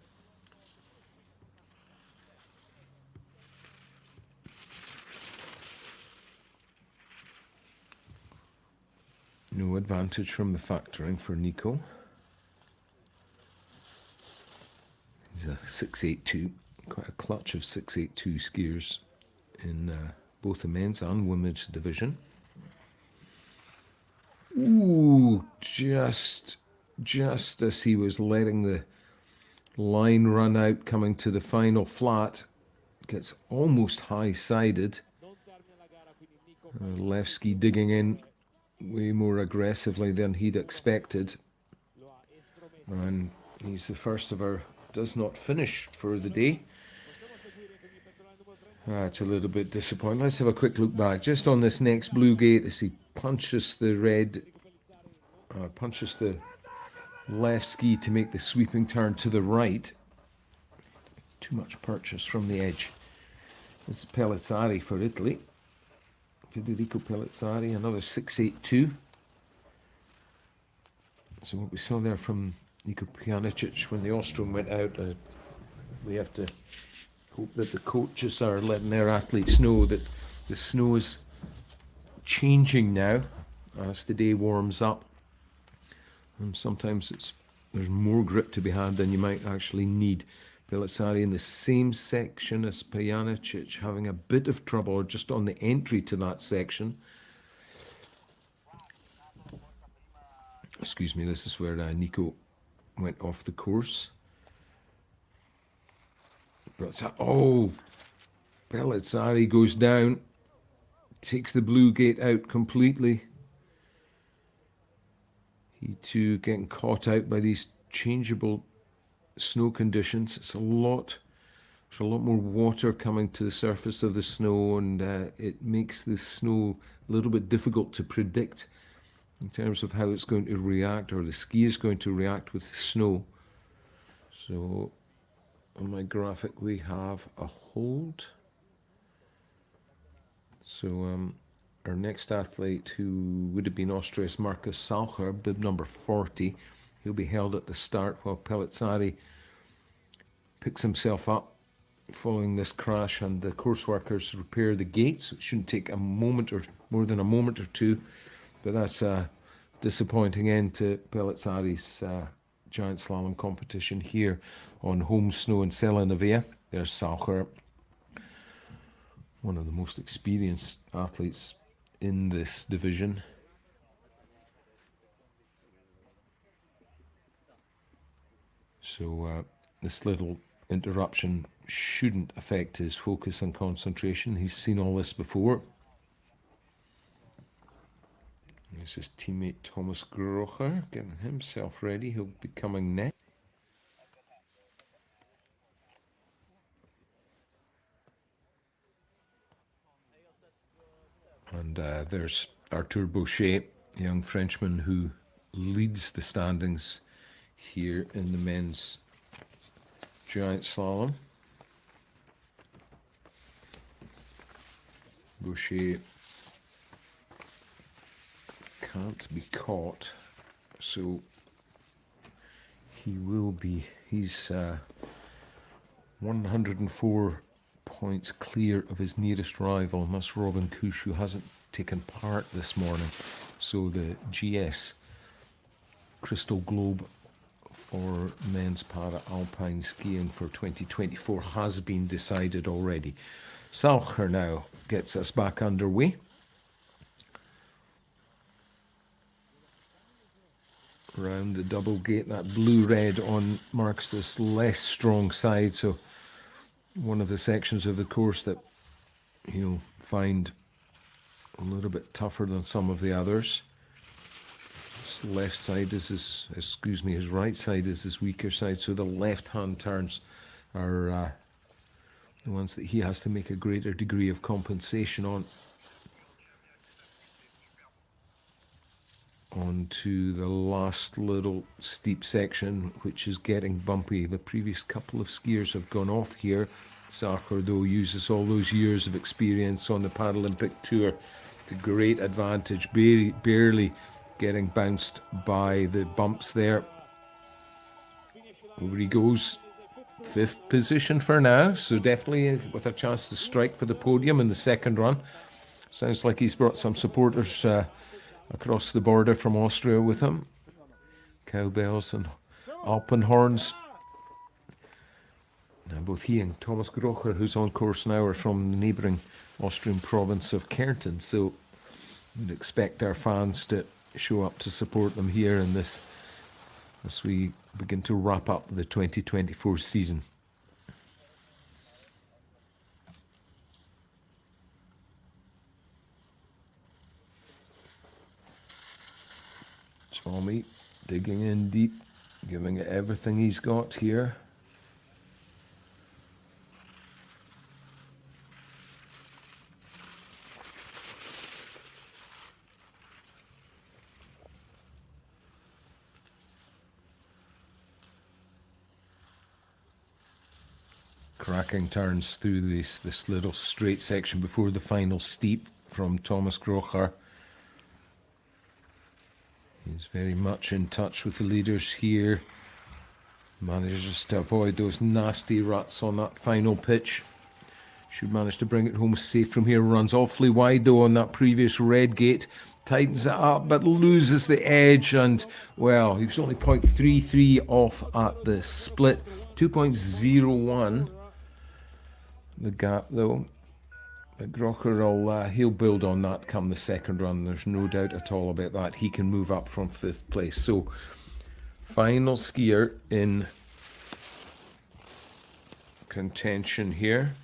no advantage from the factoring for Nico. He's a 6.82, quite a clutch of 6.82 skiers in both the men's and women's division. Ooh, just as he was letting the line run out, coming to the final flat, gets almost high-sided. Left ski digging in way more aggressively than he'd expected. And he's the first of our does not finish for the day. That's a little bit disappointing. Let's have a quick look back just on this next blue gate as he punches the red, punches the left ski to make the sweeping turn to the right. Too much purchase from the edge. This is Pellizzari for Italy. Federico Pellizzari, another 6.82. So what we saw there from Nico Pejanic when the Austrian went out, we have to hope that the coaches are letting their athletes know that the snow is changing now as the day warms up. And sometimes there's more grip to be had than you might actually need. Pellizzari in the same section as Pejanic, having a bit of trouble just on the entry to that section. Excuse me, this is where Nico went off the course. But oh, Pellizzari goes down, takes the blue gate out completely. He too getting caught out by these changeable snow conditions. There's a lot more water coming to the surface of the snow, and it makes the snow a little bit difficult to predict in terms of how it's going to react, or the ski is going to react with the snow. So on my graphic we have a hold. So our next athlete, who would have been Austria's Markus Salcher, bib number 40, he'll be held at the start while Pellizzari picks himself up following this crash, and the course workers repair the gates. It shouldn't take a moment or more than a moment or two, but that's a disappointing end to Pellizzari's giant slalom competition here on home snow in Sella Nevea. There's Salcher, one of the most experienced athletes in this division. So this little interruption shouldn't affect his focus and concentration. He's seen all this before. Here's his teammate Thomas Grocher getting himself ready. He'll be coming next. And there's Arthur Boucher, a young Frenchman who leads the standings here in the men's giant slalom. Boucher can't be caught, so he's 104 points clear of his nearest rival, and that's Robin Kusch, who hasn't taken part this morning. So the GS Crystal Globe for men's para Alpine skiing for 2024 has been decided already. Salcher now gets us back underway. Around the double gate, that blue-red on marks this less strong side, so one of the sections of the course that you'll find a little bit tougher than some of the others. His left side is his right side is his weaker side, so the left-hand turns are the ones that he has to make a greater degree of compensation on. Onto the last little steep section, which is getting bumpy. The previous couple of skiers have gone off here. Salcher, though, uses all those years of experience on the Paralympic Tour to great advantage, barely getting bounced by the bumps there. Over he goes. 5th position for now, so definitely with a chance to strike for the podium in the second run. Sounds like he's brought some supporters across the border from Austria with him. Cowbells and Alpen horns. Now both he and Thomas Grocher, who's on course now, are from the neighbouring Austrian province of Kärnten, so we'd expect our fans to show up to support them here in this as we begin to wrap up the 2024 season. Tommy digging in deep, giving it everything he's got here. Cracking turns through this little straight section before the final steep from Thomas Grocher. He's very much in touch with the leaders here. Manages to avoid those nasty ruts on that final pitch. Should manage to bring it home safe from here. Runs awfully wide though on that previous red gate. tightens it up, but loses the edge, and well, he was only 0.33 off at the split. 2.01 the gap though. But Grocker will he'll build on that come the second run. There's no doubt at all about that. He can move up from 5th place. So final skier in contention here.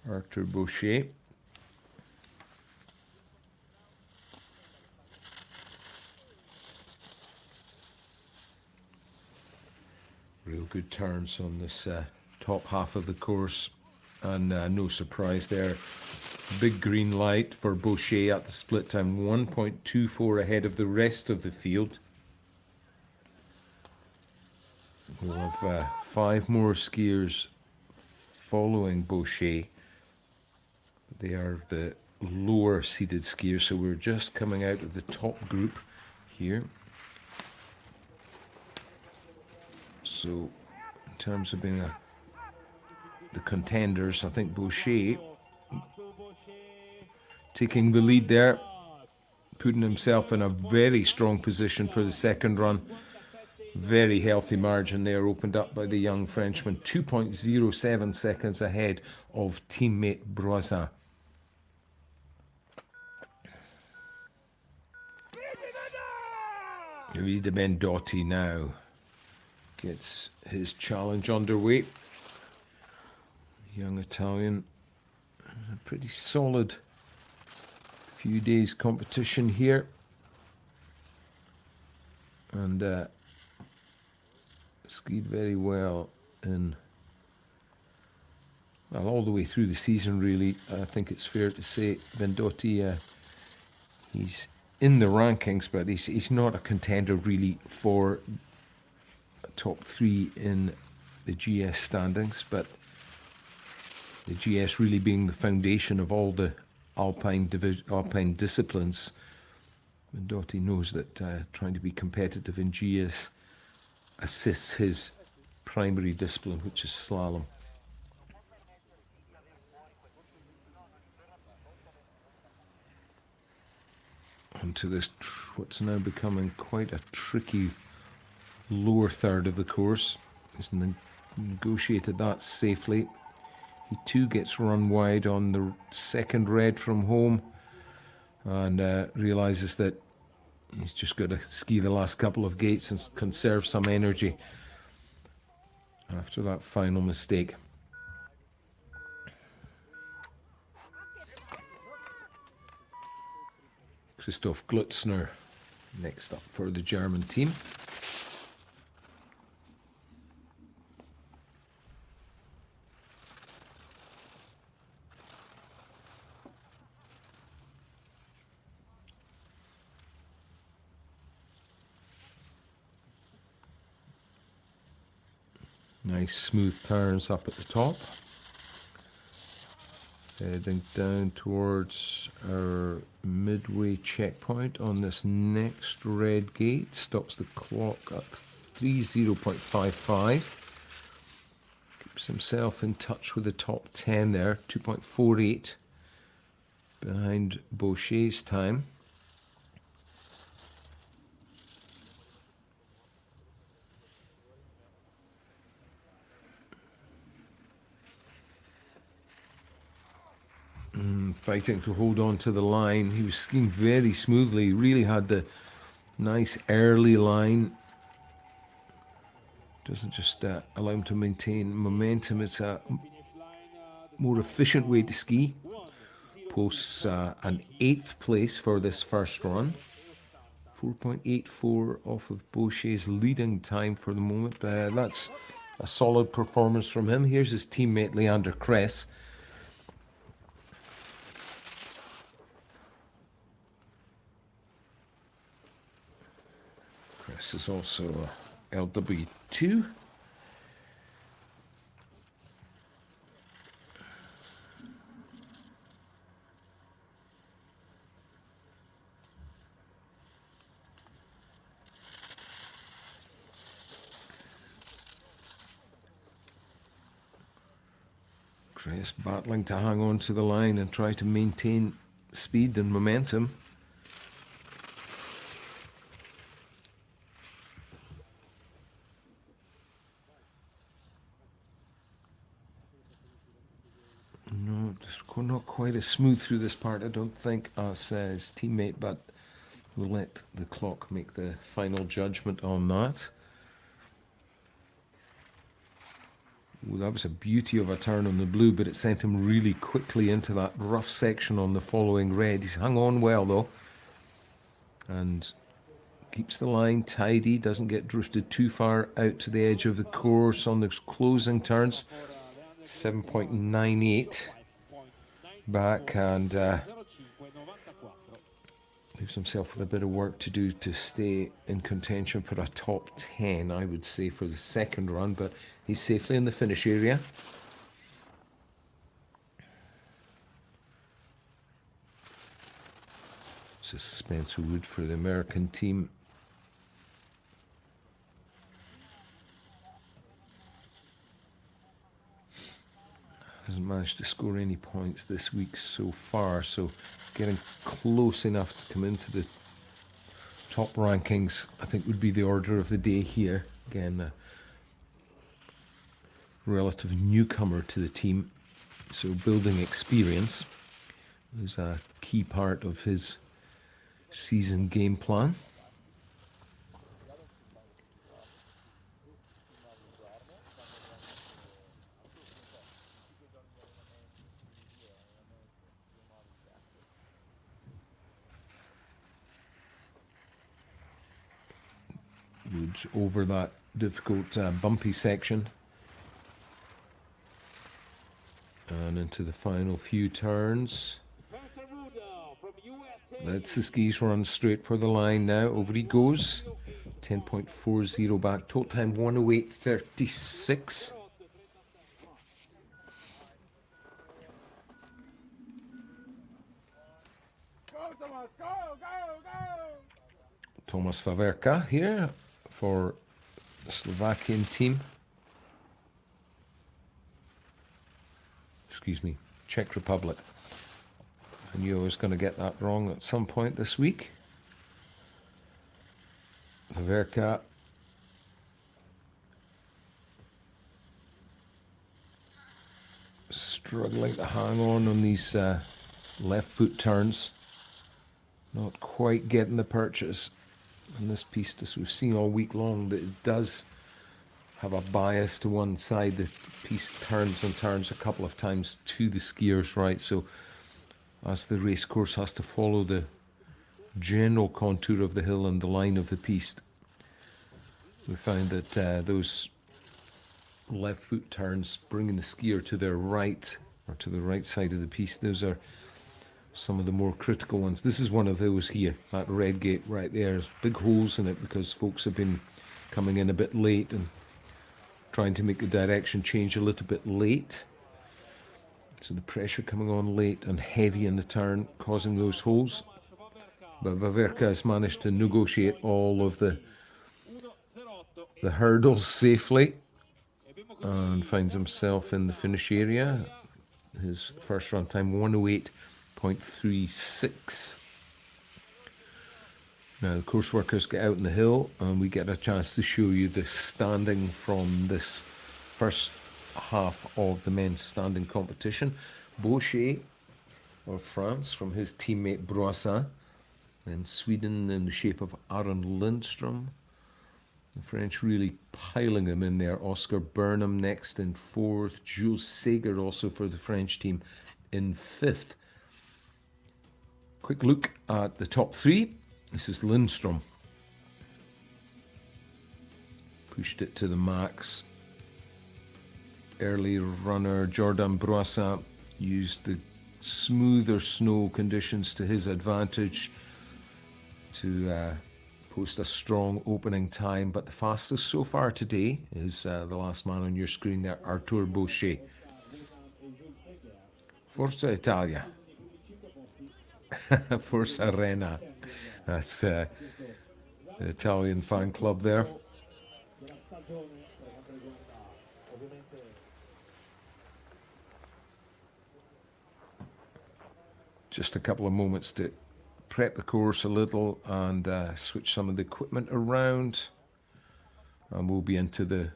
Arthur Boucher. Real good turns on this top half of the course, and no surprise there. Big green light for Boucher at the split time, 1.24 ahead of the rest of the field. We'll have 5 more skiers following Boucher. They are the lower seeded skiers, so we're just coming out of the top group here. So in terms of being the contenders, I think Boucher taking the lead there, putting himself in a very strong position for the second run. Very healthy margin there opened up by the young Frenchman, 2.07 seconds ahead of teammate Broisin. Davide Bendotti now gets his challenge underway. Young Italian, a pretty solid few days competition here, and skied very well in, well, all the way through the season really. I think it's fair to say Bendotti, he's in the rankings, but he's not a contender really for top 3 in the GS standings, but the GS really being the foundation of all the Alpine disciplines. Bendotti knows that trying to be competitive in GS assists his primary discipline, which is slalom. Onto this, what's now becoming quite a tricky lower third of the course. He's negotiated that safely. He too gets run wide on the second red from home, and realizes that he's just got to ski the last couple of gates and conserve some energy after that final mistake. Christoph Glutzner next up for the German team. Nice smooth turns up at the top. Heading down towards our midway checkpoint on this next red gate. Stops the clock at 30.55. Keeps himself in touch with the top 10 there. 2.48 behind Boucher's time. Fighting to hold on to the line. He was skiing very smoothly. He really had the nice early line. Doesn't just allow him to maintain momentum. It's a more efficient way to ski. Posts an 8th place for this first run. 4.84 off of Boucher's leading time for the moment. That's a solid performance from him. Here's his teammate Leander Kress. This is also LW2. Chris battling to hang on to the line and try to maintain speed and momentum. No, just not quite as smooth through this part, I don't think, as his teammate, but we'll let the clock make the final judgment on that. Ooh, that was a beauty of a turn on the blue, but it sent him really quickly into that rough section on the following red. He's hung on well, though, and keeps the line tidy, doesn't get drifted too far out to the edge of the course on those closing turns. 7.98 back, and leaves himself with a bit of work to do to stay in contention for a top 10, I would say, for the second run, but he's safely in the finish area. This is Spencer Wood for the American team. Hasn't managed to score any points this week so far, so getting close enough to come into the top rankings, I think, would be the order of the day here. Again, a relative newcomer to the team, so building experience is a key part of his season game plan. Woods over that difficult bumpy section and into the final few turns. Lets the skis run straight for the line now. Over he goes. 10.40 back. Total time 108.36. Thomas Vaverka here for the Slovakian team. Excuse me, Czech Republic. I knew I was going to get that wrong at some point this week. Vaverka struggling to hang on these left foot turns. Not quite getting the purchase on this piste, as we've seen all week long, that it does have a bias to one side. The piste turns and turns a couple of times to the skier's right, so as the race course has to follow the general contour of the hill and the line of the piste, we found that those left foot turns, bringing the skier to their right, or to the right side of the piste, those are some of the more critical ones. This is one of those here, that red gate right there. Big holes in it because folks have been coming in a bit late and trying to make the direction change a little bit late. So the pressure coming on late and heavy in the turn, causing those holes. But Vaverka has managed to negotiate all of the hurdles safely and finds himself in the finish area. His first run time 108.36. Now the course workers get out in the hill and we get a chance to show you the standing from this first half of the men's standing competition. Boucher of France from his teammate Broissin, and Sweden in the shape of Aron Lindström. The French really piling them in there. Oscar Burnham next in fourth. Jules Sager also for the French team in fifth. Quick look at the top three. This is Lindström. Pushed it to the max. Early runner Jordan Broissin used the smoother snow conditions to his advantage to post a strong opening time, but the fastest so far today is the last man on your screen there, Arthur Boucher. Forza Italia. Forza Arena. That's the Italian fan club there. just a couple of moments to prep the course a little and switch some of the equipment around, and we'll be into the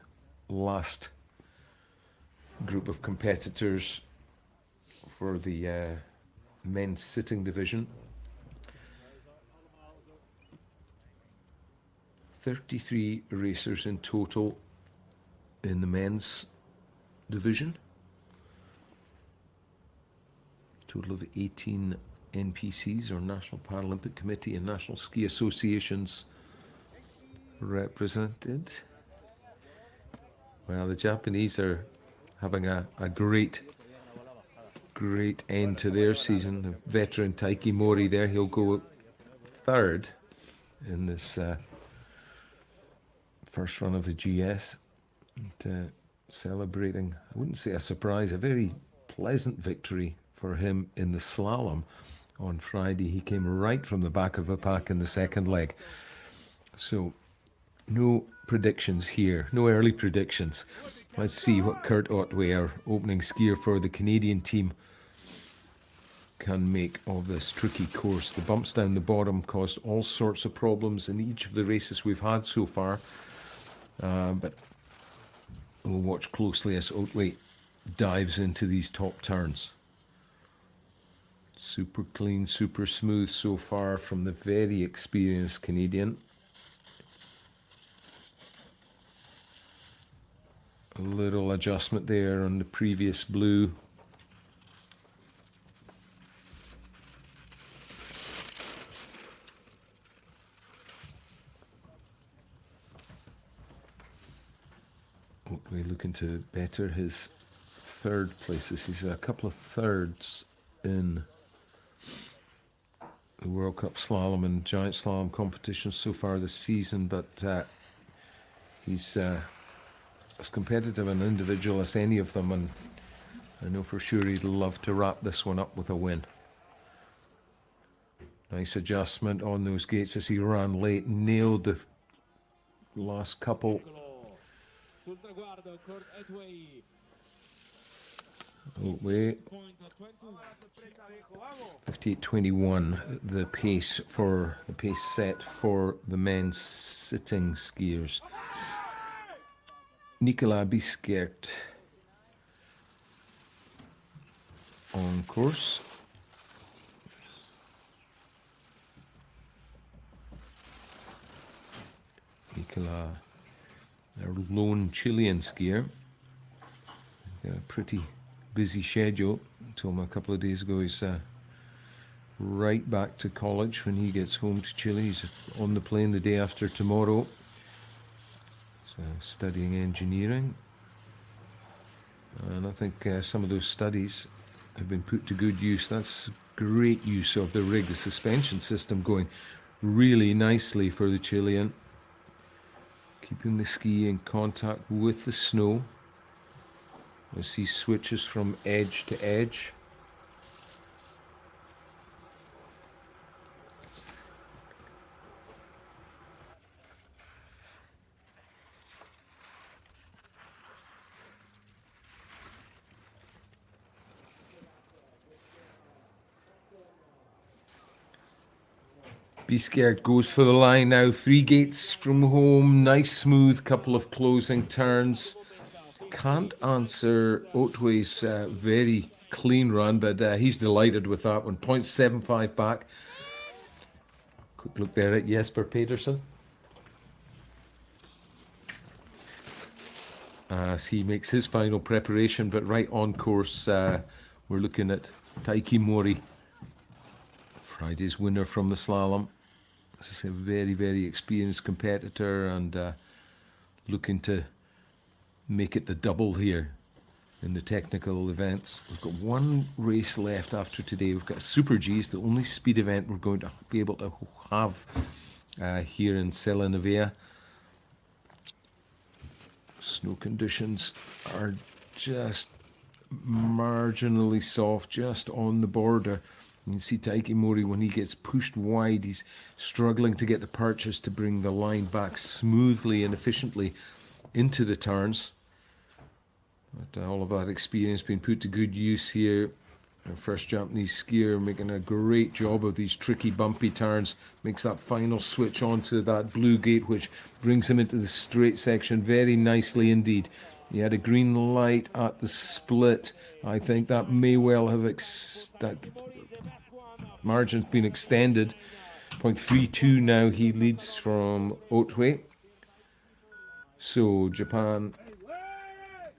last group of competitors for the men's sitting division. 33 racers in total in the men's division. Total of 18 NPCs, or National Paralympic Committee and National Ski Associations, represented. Well, the Japanese are having a great end to their season. The veteran Taiki Mori there, he'll go third in this first run of the GS. And, celebrating, I wouldn't say a surprise, a very pleasant victory for him in the slalom on Friday. He came right from the back of the pack in the second leg. So no predictions here, no early predictions. Let's see what Kurt Otway, our opening skier for the Canadian team, can make of this tricky course. The bumps down the bottom caused all sorts of problems in each of the races we've had so far, but we'll watch closely as Otway dives into these top turns. Super clean, super smooth so far from the very experienced Canadian. A little adjustment there on the previous blue. We're looking to better his third places. He's a couple of thirds in the World Cup slalom and giant slalom competitions so far this season, but he's as competitive an individual as any of them, and I know for sure he'd love to wrap this one up with a win. Nice adjustment on those gates as he ran late, nailed the last couple. Otway, 58.21, the pace set for the men's sitting skiers. Nicolas Biskert on course. Nicolas, our lone Chilean skier. Got a pretty busy schedule. I told him a couple of days ago he's right back to college when he gets home to Chile. He's on the plane the day after tomorrow. He's studying engineering. And I think some of those studies have been put to good use. That's great use of the rig, the suspension system going really nicely for the Chilean. Keeping the ski in contact with the snow as he switches from edge to edge. Biskert goes for the line now. 3 gates from home. Nice smooth couple of closing turns. Can't answer Otway's very clean run, but he's delighted with that one. 0.75 back. Quick look there at Jesper Pedersen as he makes his final preparation, but right on course we're looking at Taiki Mori, Friday's winner from the slalom. This is a very, very experienced competitor and looking to make it the double here in the technical events. We've got one race left after today. We've got Super G. It's the only speed event we're going to be able to have here in Sella Nevea. Snow conditions are just marginally soft, just on the border. You can see Taiki Mori, when he gets pushed wide, he's struggling to get the purchase to bring the line back smoothly and efficiently into the turns. But all of that experience being put to good use here Our first Japanese skier making a great job of these tricky bumpy turns. Makes that final switch onto that blue gate, which brings him into the straight section very nicely indeed. He had a green light at the split. I think that may well have that margin's been extended. 0.32 now he leads from Otway. So Japan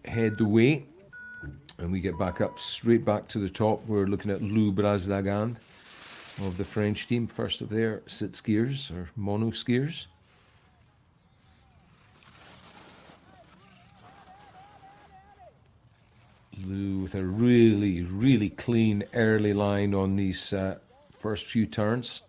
head the way. And we get back up, straight back to the top. We're looking at Lou Brasdagand of the French team, first of their sit skiers or mono skiers. Lou with a really, really clean early line on these first few turns.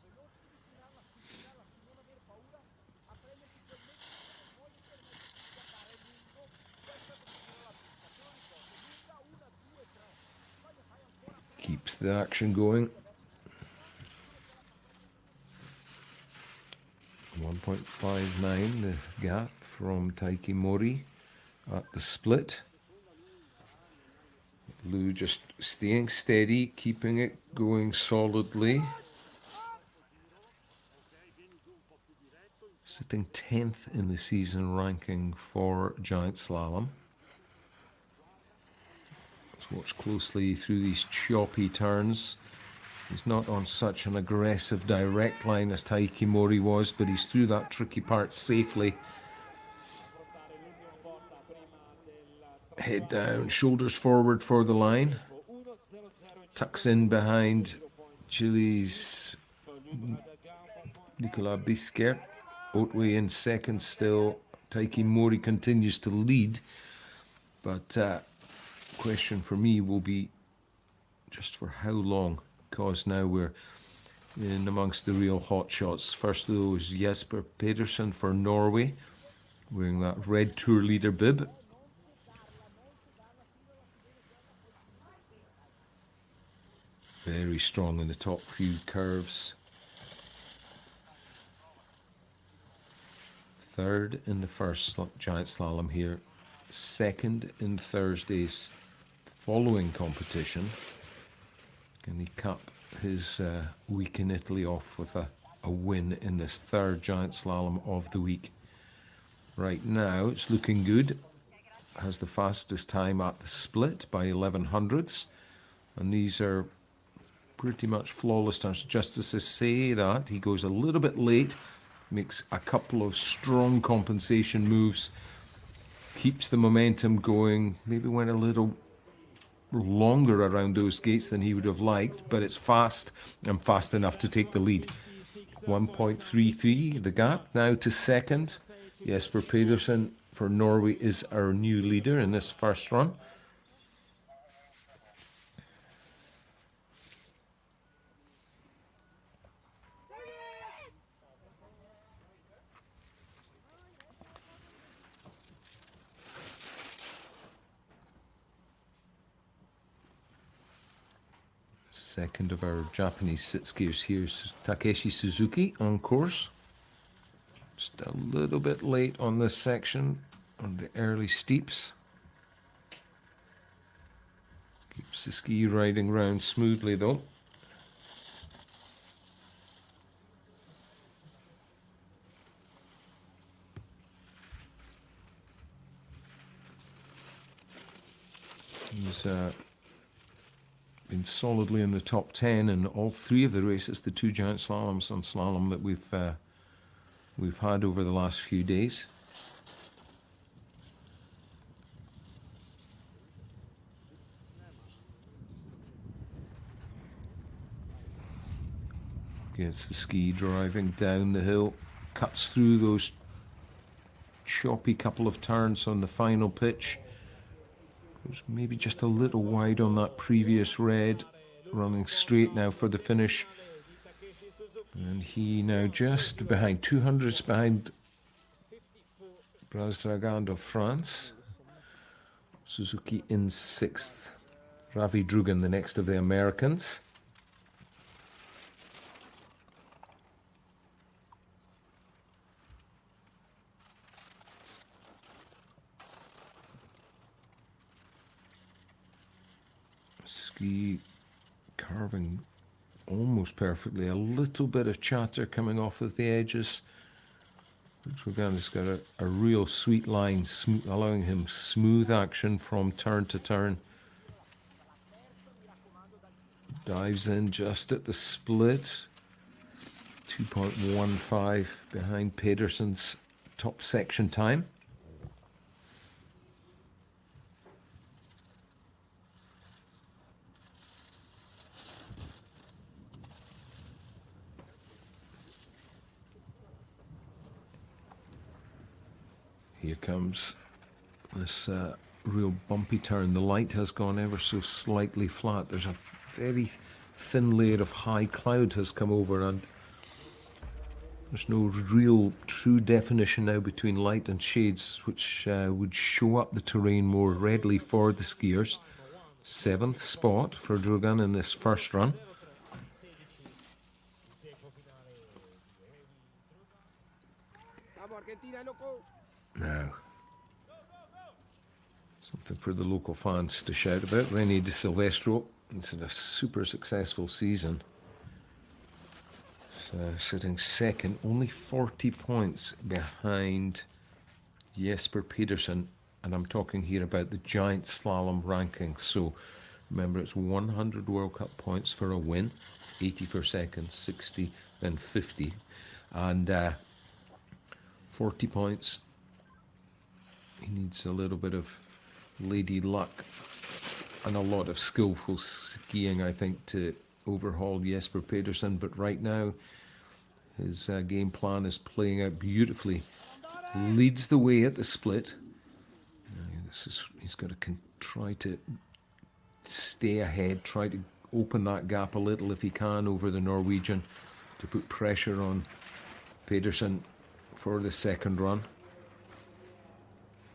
Keeps the action going. 1.59 the gap from Taiki Mori at the split. Lou just staying steady, keeping it going solidly. Sitting 10th in the season ranking for giant slalom. Let's watch closely through these choppy turns. He's not on such an aggressive direct line as Taiki Mori was, but he's through that tricky part safely. Head down, shoulders forward for the line. Tucks in behind Chile's Nicolas Bisquer. Otway in second still. Taiki Mori continues to lead, but question for me will be just for how long, because now we're in amongst the real hot shots. First of those, Jesper Pedersen for Norway, wearing that red tour leader bib. Very strong in the top few curves. Third in the first giant slalom here. Second in Thursday's following competition. Can he cap his week in Italy off with a win in this third giant slalom of the week? Right now it's looking good. Has the fastest time at the split by 1100ths, and these are pretty much flawless turns. Just as to say that, he goes a little bit late, makes a couple of strong compensation moves, keeps the momentum going, maybe went a little longer around those gates than he would have liked, but it's fast and fast enough to take the lead. 1.33 the gap now to second. Jesper Pedersen for Norway is our new leader in this first run. Second of our Japanese sit skiers here is Takeshi Suzuki on course. Just a little bit late on this section, on the early steeps. Keeps the ski riding round smoothly though. He's been solidly in the top 10 in all three of the races, the two giant slaloms and slalom that we've had over the last few days. Gets the ski driving down the hill, cuts through those choppy couple of turns on the final pitch. Goes maybe just a little wide on that previous red, running straight now for the finish. And he now just behind 200s behind Brasdragand of France. Suzuki in 6th. Ravi Drugan, the next of the Americans. Ski Carving almost perfectly. A little bit of chatter coming off of the edges. Dragana's got a real sweet line, allowing him smooth action from turn to turn. Dives in just at the split. 2.15 behind Pedersen's top section time. Here comes this real bumpy turn. The light has gone ever so slightly flat. There's a very thin layer of high cloud has come over, and there's no real true definition now between light and shades, which would show up the terrain more readily for the skiers. 7th spot for Drogan in this first run. Now, something for the local fans to shout about. René de Silvestro, it's a super successful season. Sitting second, only 40 points behind Jesper Pedersen, and I'm talking here about the giant slalom rankings. So remember, it's 100 World Cup points for a win, 80 for second, 60, then 50, and 40 points. He needs a little bit of lady luck and a lot of skillful skiing, I think, to overhaul Jesper Pedersen. But right now, his game plan is playing out beautifully. Leads the way at the split. He's got to try to stay ahead, try to open that gap a little if he can over the Norwegian to put pressure on Pedersen for the second run.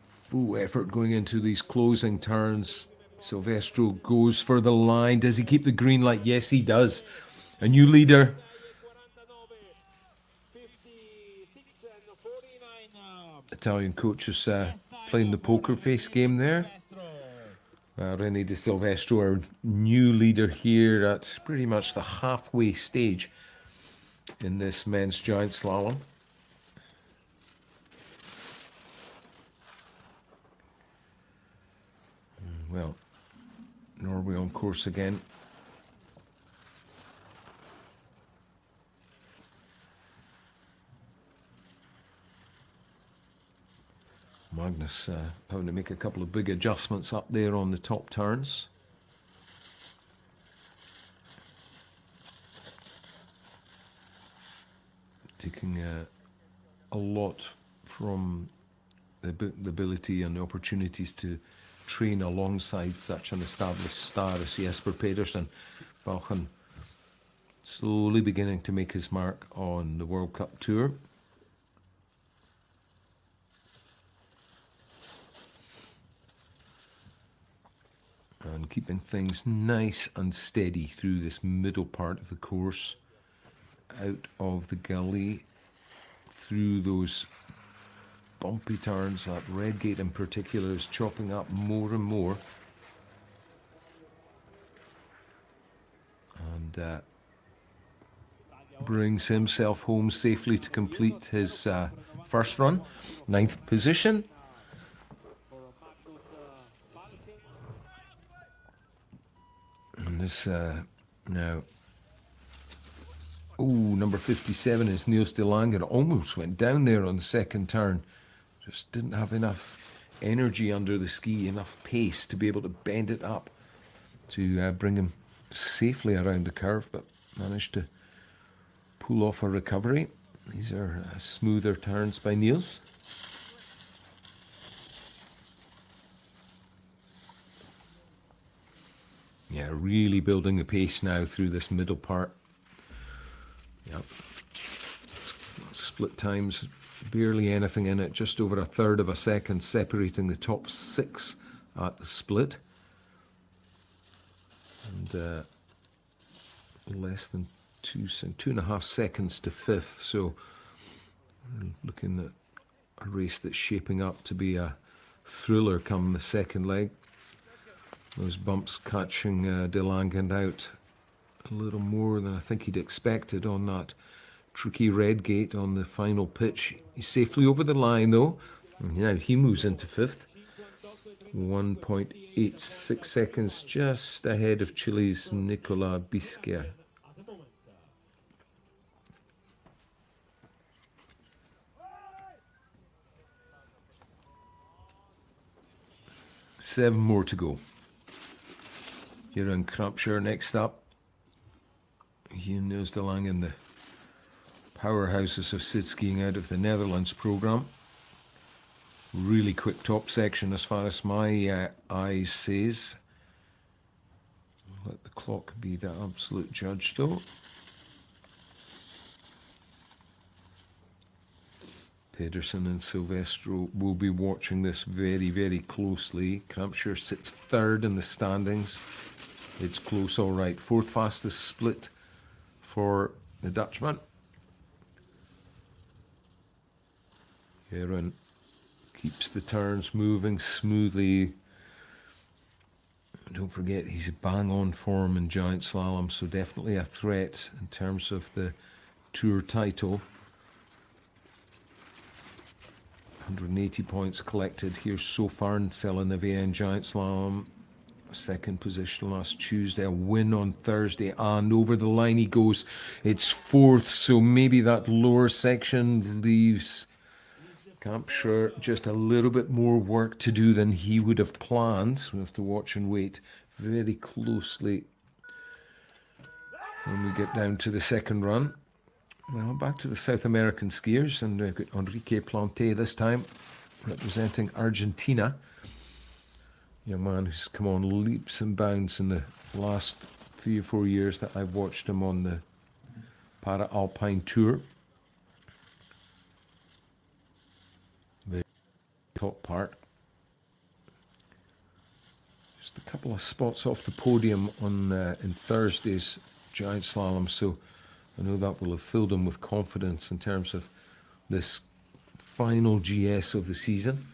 Full effort going into these closing turns. Silvestro goes for the line. Does he keep the green light? Yes, he does. A new leader. Italian coach is playing the poker face game there. René de Silvestro, our new leader here at pretty much the halfway stage in this men's giant slalom. Well, Norway on course again. Magnus having to make a couple of big adjustments up there on the top turns. Taking a lot from the ability and the opportunities to train alongside such an established star as Jesper Pedersen. Balchen slowly beginning to make his mark on the World Cup Tour. And keeping things nice and steady through this middle part of the course, out of the gully, through those bumpy turns. That red gate in particular is chopping up more and more. And brings himself home safely to complete his first run. 9th position. And this now, number 57 is Niels de Lange. Almost went down there on the second turn. Just didn't have enough energy under the ski, enough pace to be able to bend it up to bring him safely around the curve, but managed to pull off a recovery. These are smoother turns by Niels. Yeah, really building the pace now through this middle part. Yep. Split times, barely anything in it, just over a third of a second separating the top 6 at the split. And less than 2.5 seconds to 5th. So looking at a race that's shaping up to be a thriller come the second leg. Those bumps catching de Lange out a little more than I think he'd expected on that tricky red gate on the final pitch. He's safely over the line though, and now he moves into fifth. 1.86 seconds just ahead of Chile's Nicola Bisquer. Seven more to go. Here in Krampshire next up. Hier knows de Lang in the powerhouses of CET skiing out of the Netherlands program. Really quick top section as far as my eyes says. Let the clock be the absolute judge though. Pedersen and Silvestro will be watching this very, very closely. Krampshire sits third in the standings. It's close, all right. Fourth fastest split for the Dutchman. Heron keeps the turns moving smoothly. Don't forget, he's a bang-on form in giant slalom, so definitely a threat in terms of the Tour title. 180 points collected here so far in Celle-Neuville in giant slalom. Second position last Tuesday, a win on Thursday, and over the line he goes. It's fourth, so maybe that lower section leaves Krampshire just a little bit more work to do than he would have planned. We have to watch and wait very closely when we get down to the second run. Well, back to the South American skiers, and we've got Enrique Planté this time, representing Argentina. Young man who's come on leaps and bounds in the last 3 or 4 years that I've watched him on the Para Alpine Tour. The top part. Just a couple of spots off the podium on in Thursday's giant slalom, so I know that will have filled him with confidence in terms of this final GS of the season.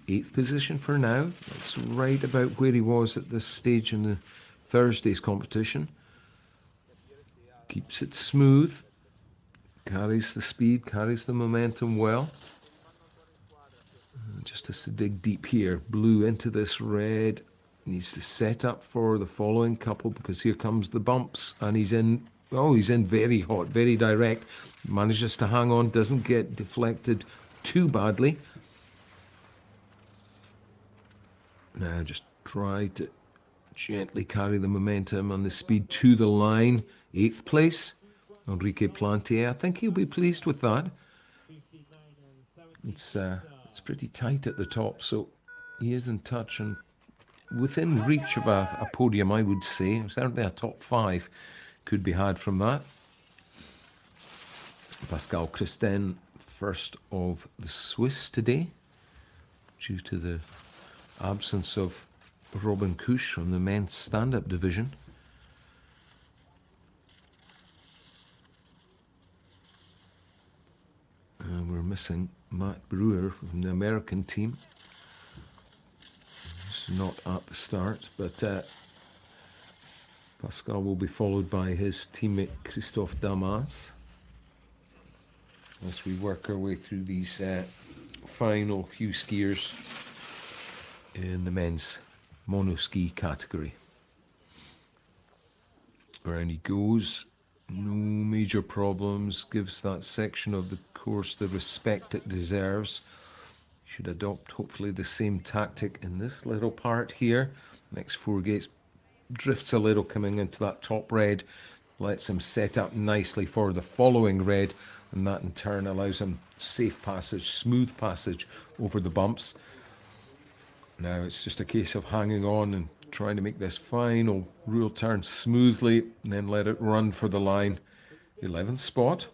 8th position for now. That's right about where he was at this stage in the Thursday's competition. Keeps it smooth. Carries the speed, carries the momentum well. Just has to dig deep here. Blue into this red. Needs to set up for the following couple because here comes the bumps and he's in. Oh, he's in very hot, very direct. Manages to hang on, doesn't get deflected too badly. Now just try to gently carry the momentum and the speed to the line. 8th place, Enrique Planté. I think he'll be pleased with that. It's pretty tight at the top, so he is in touch and within reach of a podium, I would say. Certainly a top 5 could be had from that. Pascal Christen, first of the Swiss today, due to the absence of Robin Kusch from the men's stand-up division. And we're missing Matt Brewer from the American team. He's not at the start, but Pascal will be followed by his teammate Christophe Damas as we work our way through these final few skiers in the men's monoski category. Around he goes, no major problems, gives that section of the course the respect it deserves. Should adopt hopefully the same tactic in this little part here. Next 4 gates, drifts a little coming into that top red, lets him set up nicely for the following red, and that in turn allows him safe passage, smooth passage over the bumps. Now it's just a case of hanging on and trying to make this final real turn smoothly and then let it run for the line. 11th spot.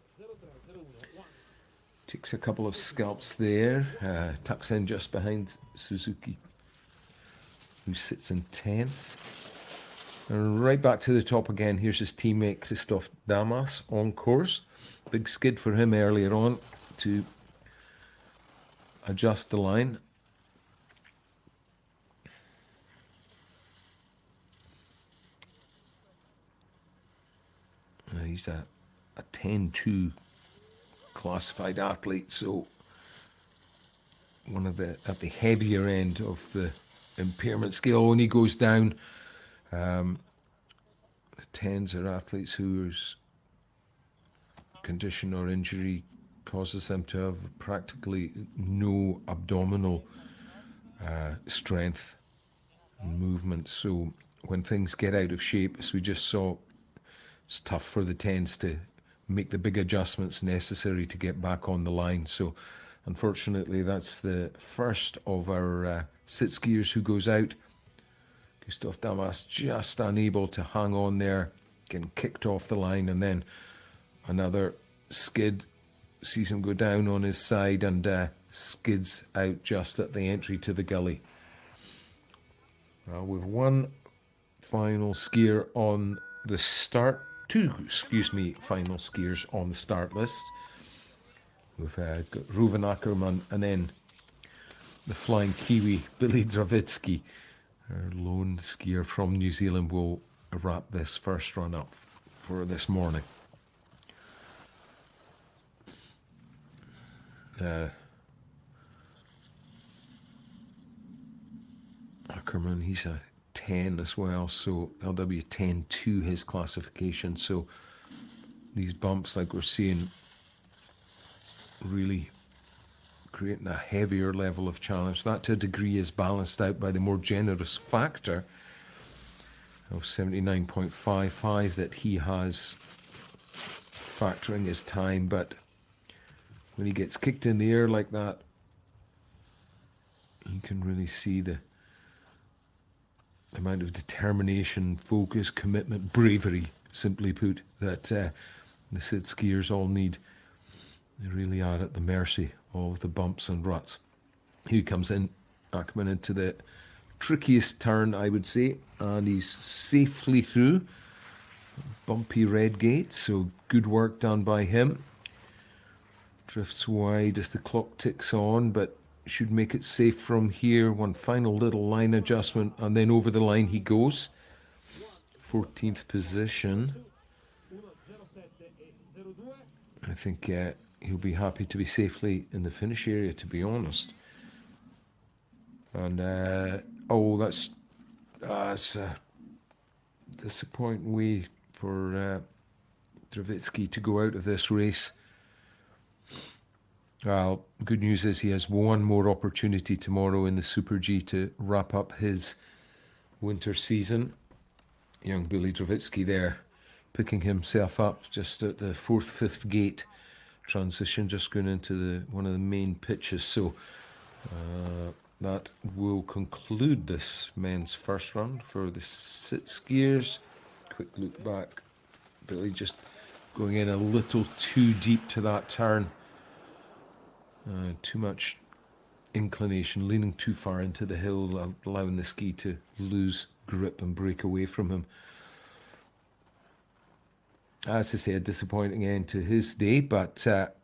Takes a couple of scalps there, tucks in just behind Suzuki, who sits in 10th. And right back to the top again. Here's his teammate Christophe Damas on course. Big skid for him earlier on to adjust the line. he's a 10-2 classified athlete, so one of the at the heavier end of the impairment scale. When he goes down, the 10s are athletes whose condition or injury causes them to have practically no abdominal strength and movement. So when things get out of shape, as we just saw, it's tough for the 10s to make the big adjustments necessary to get back on the line. So unfortunately, that's the first of our sit skiers who goes out. Christophe Damas just unable to hang on there, getting kicked off the line, and then another skid sees him go down on his side and skids out just at the entry to the gully. We've one final skier on the start, two final skiers on the start list. We've got Ruven Ackerman and then the flying Kiwi, Billy Dravitsky, our lone skier from New Zealand, will wrap this first run up for this morning. Ackerman, he's a 10 as well, so LW 10-2 his classification. So these bumps, like we're seeing, really creating a heavier level of challenge. That to a degree is balanced out by the more generous factor of 79.55 that he has factoring his time, but when he gets kicked in the air like that, you can really see the amount of determination, focus, commitment, bravery, simply put, that the sit skiers all need. They really are at the mercy of the bumps and ruts. He comes in, Ackerman, into the trickiest turn, I would say, and he's safely through. Bumpy red gate, so good work done by him. Drifts wide as the clock ticks on, but should make it safe from here. One final little line adjustment, and then over the line he goes. 14th position. I think he'll be happy to be safely in the finish area, to be honest. And that's a disappointing way for Dravitsky to go out of this race. Well, good news is he has one more opportunity tomorrow in the Super G to wrap up his winter season. Young Billy Dravitsky there, picking himself up just at the 4th, 5th gate. Transition just going into one of the main pitches. So that will conclude this men's first run for the sit skiers. Quick look back. Billy just going in a little too deep to that turn. Too much inclination, leaning too far into the hill, allowing the ski to lose grip and break away from him. As I say, a disappointing end to his day, but at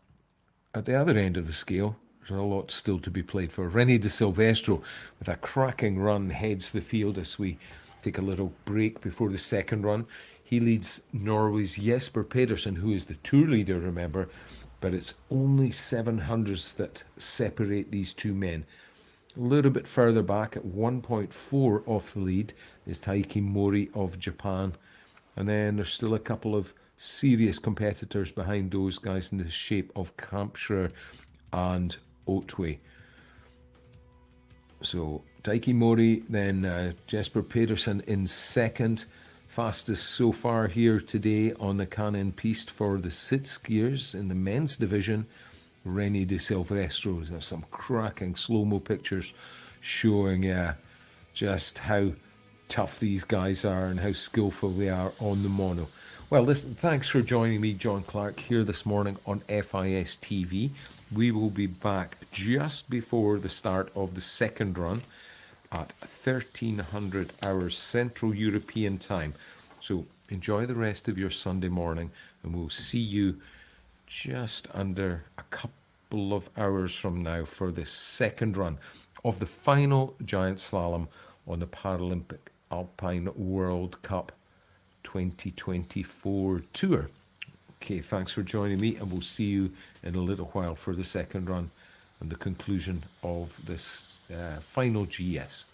the other end of the scale, there's a lot still to be played for. René de Silvestro, with a cracking run, heads the field as we take a little break before the second run. He leads Norway's Jesper Pedersen, who is the tour leader, remember, but it's only 700s that separate these two men. A little bit further back at 1.4 off the lead is Taiki Mori of Japan. And then there's still a couple of serious competitors behind those guys in the shape of Kampschrer and Otway. So Taiki Mori, then Jesper Pedersen in second. Fastest so far here today on the Canon Piste for the sit skiers in the men's division. René de Silvestro. There's some cracking slow-mo pictures showing just how tough these guys are and how skillful they are on the mono. Well, listen, thanks for joining me, John Clark, here this morning on FIS TV. We will be back just before the start of the second run at 1300 hours Central European time. So enjoy the rest of your Sunday morning, and we'll see you just under a couple of hours from now for the second run of the final giant slalom on the Paralympic Alpine World Cup 2024 Tour. Okay, thanks for joining me, and we'll see you in a little while for the second run and the conclusion of this final GS.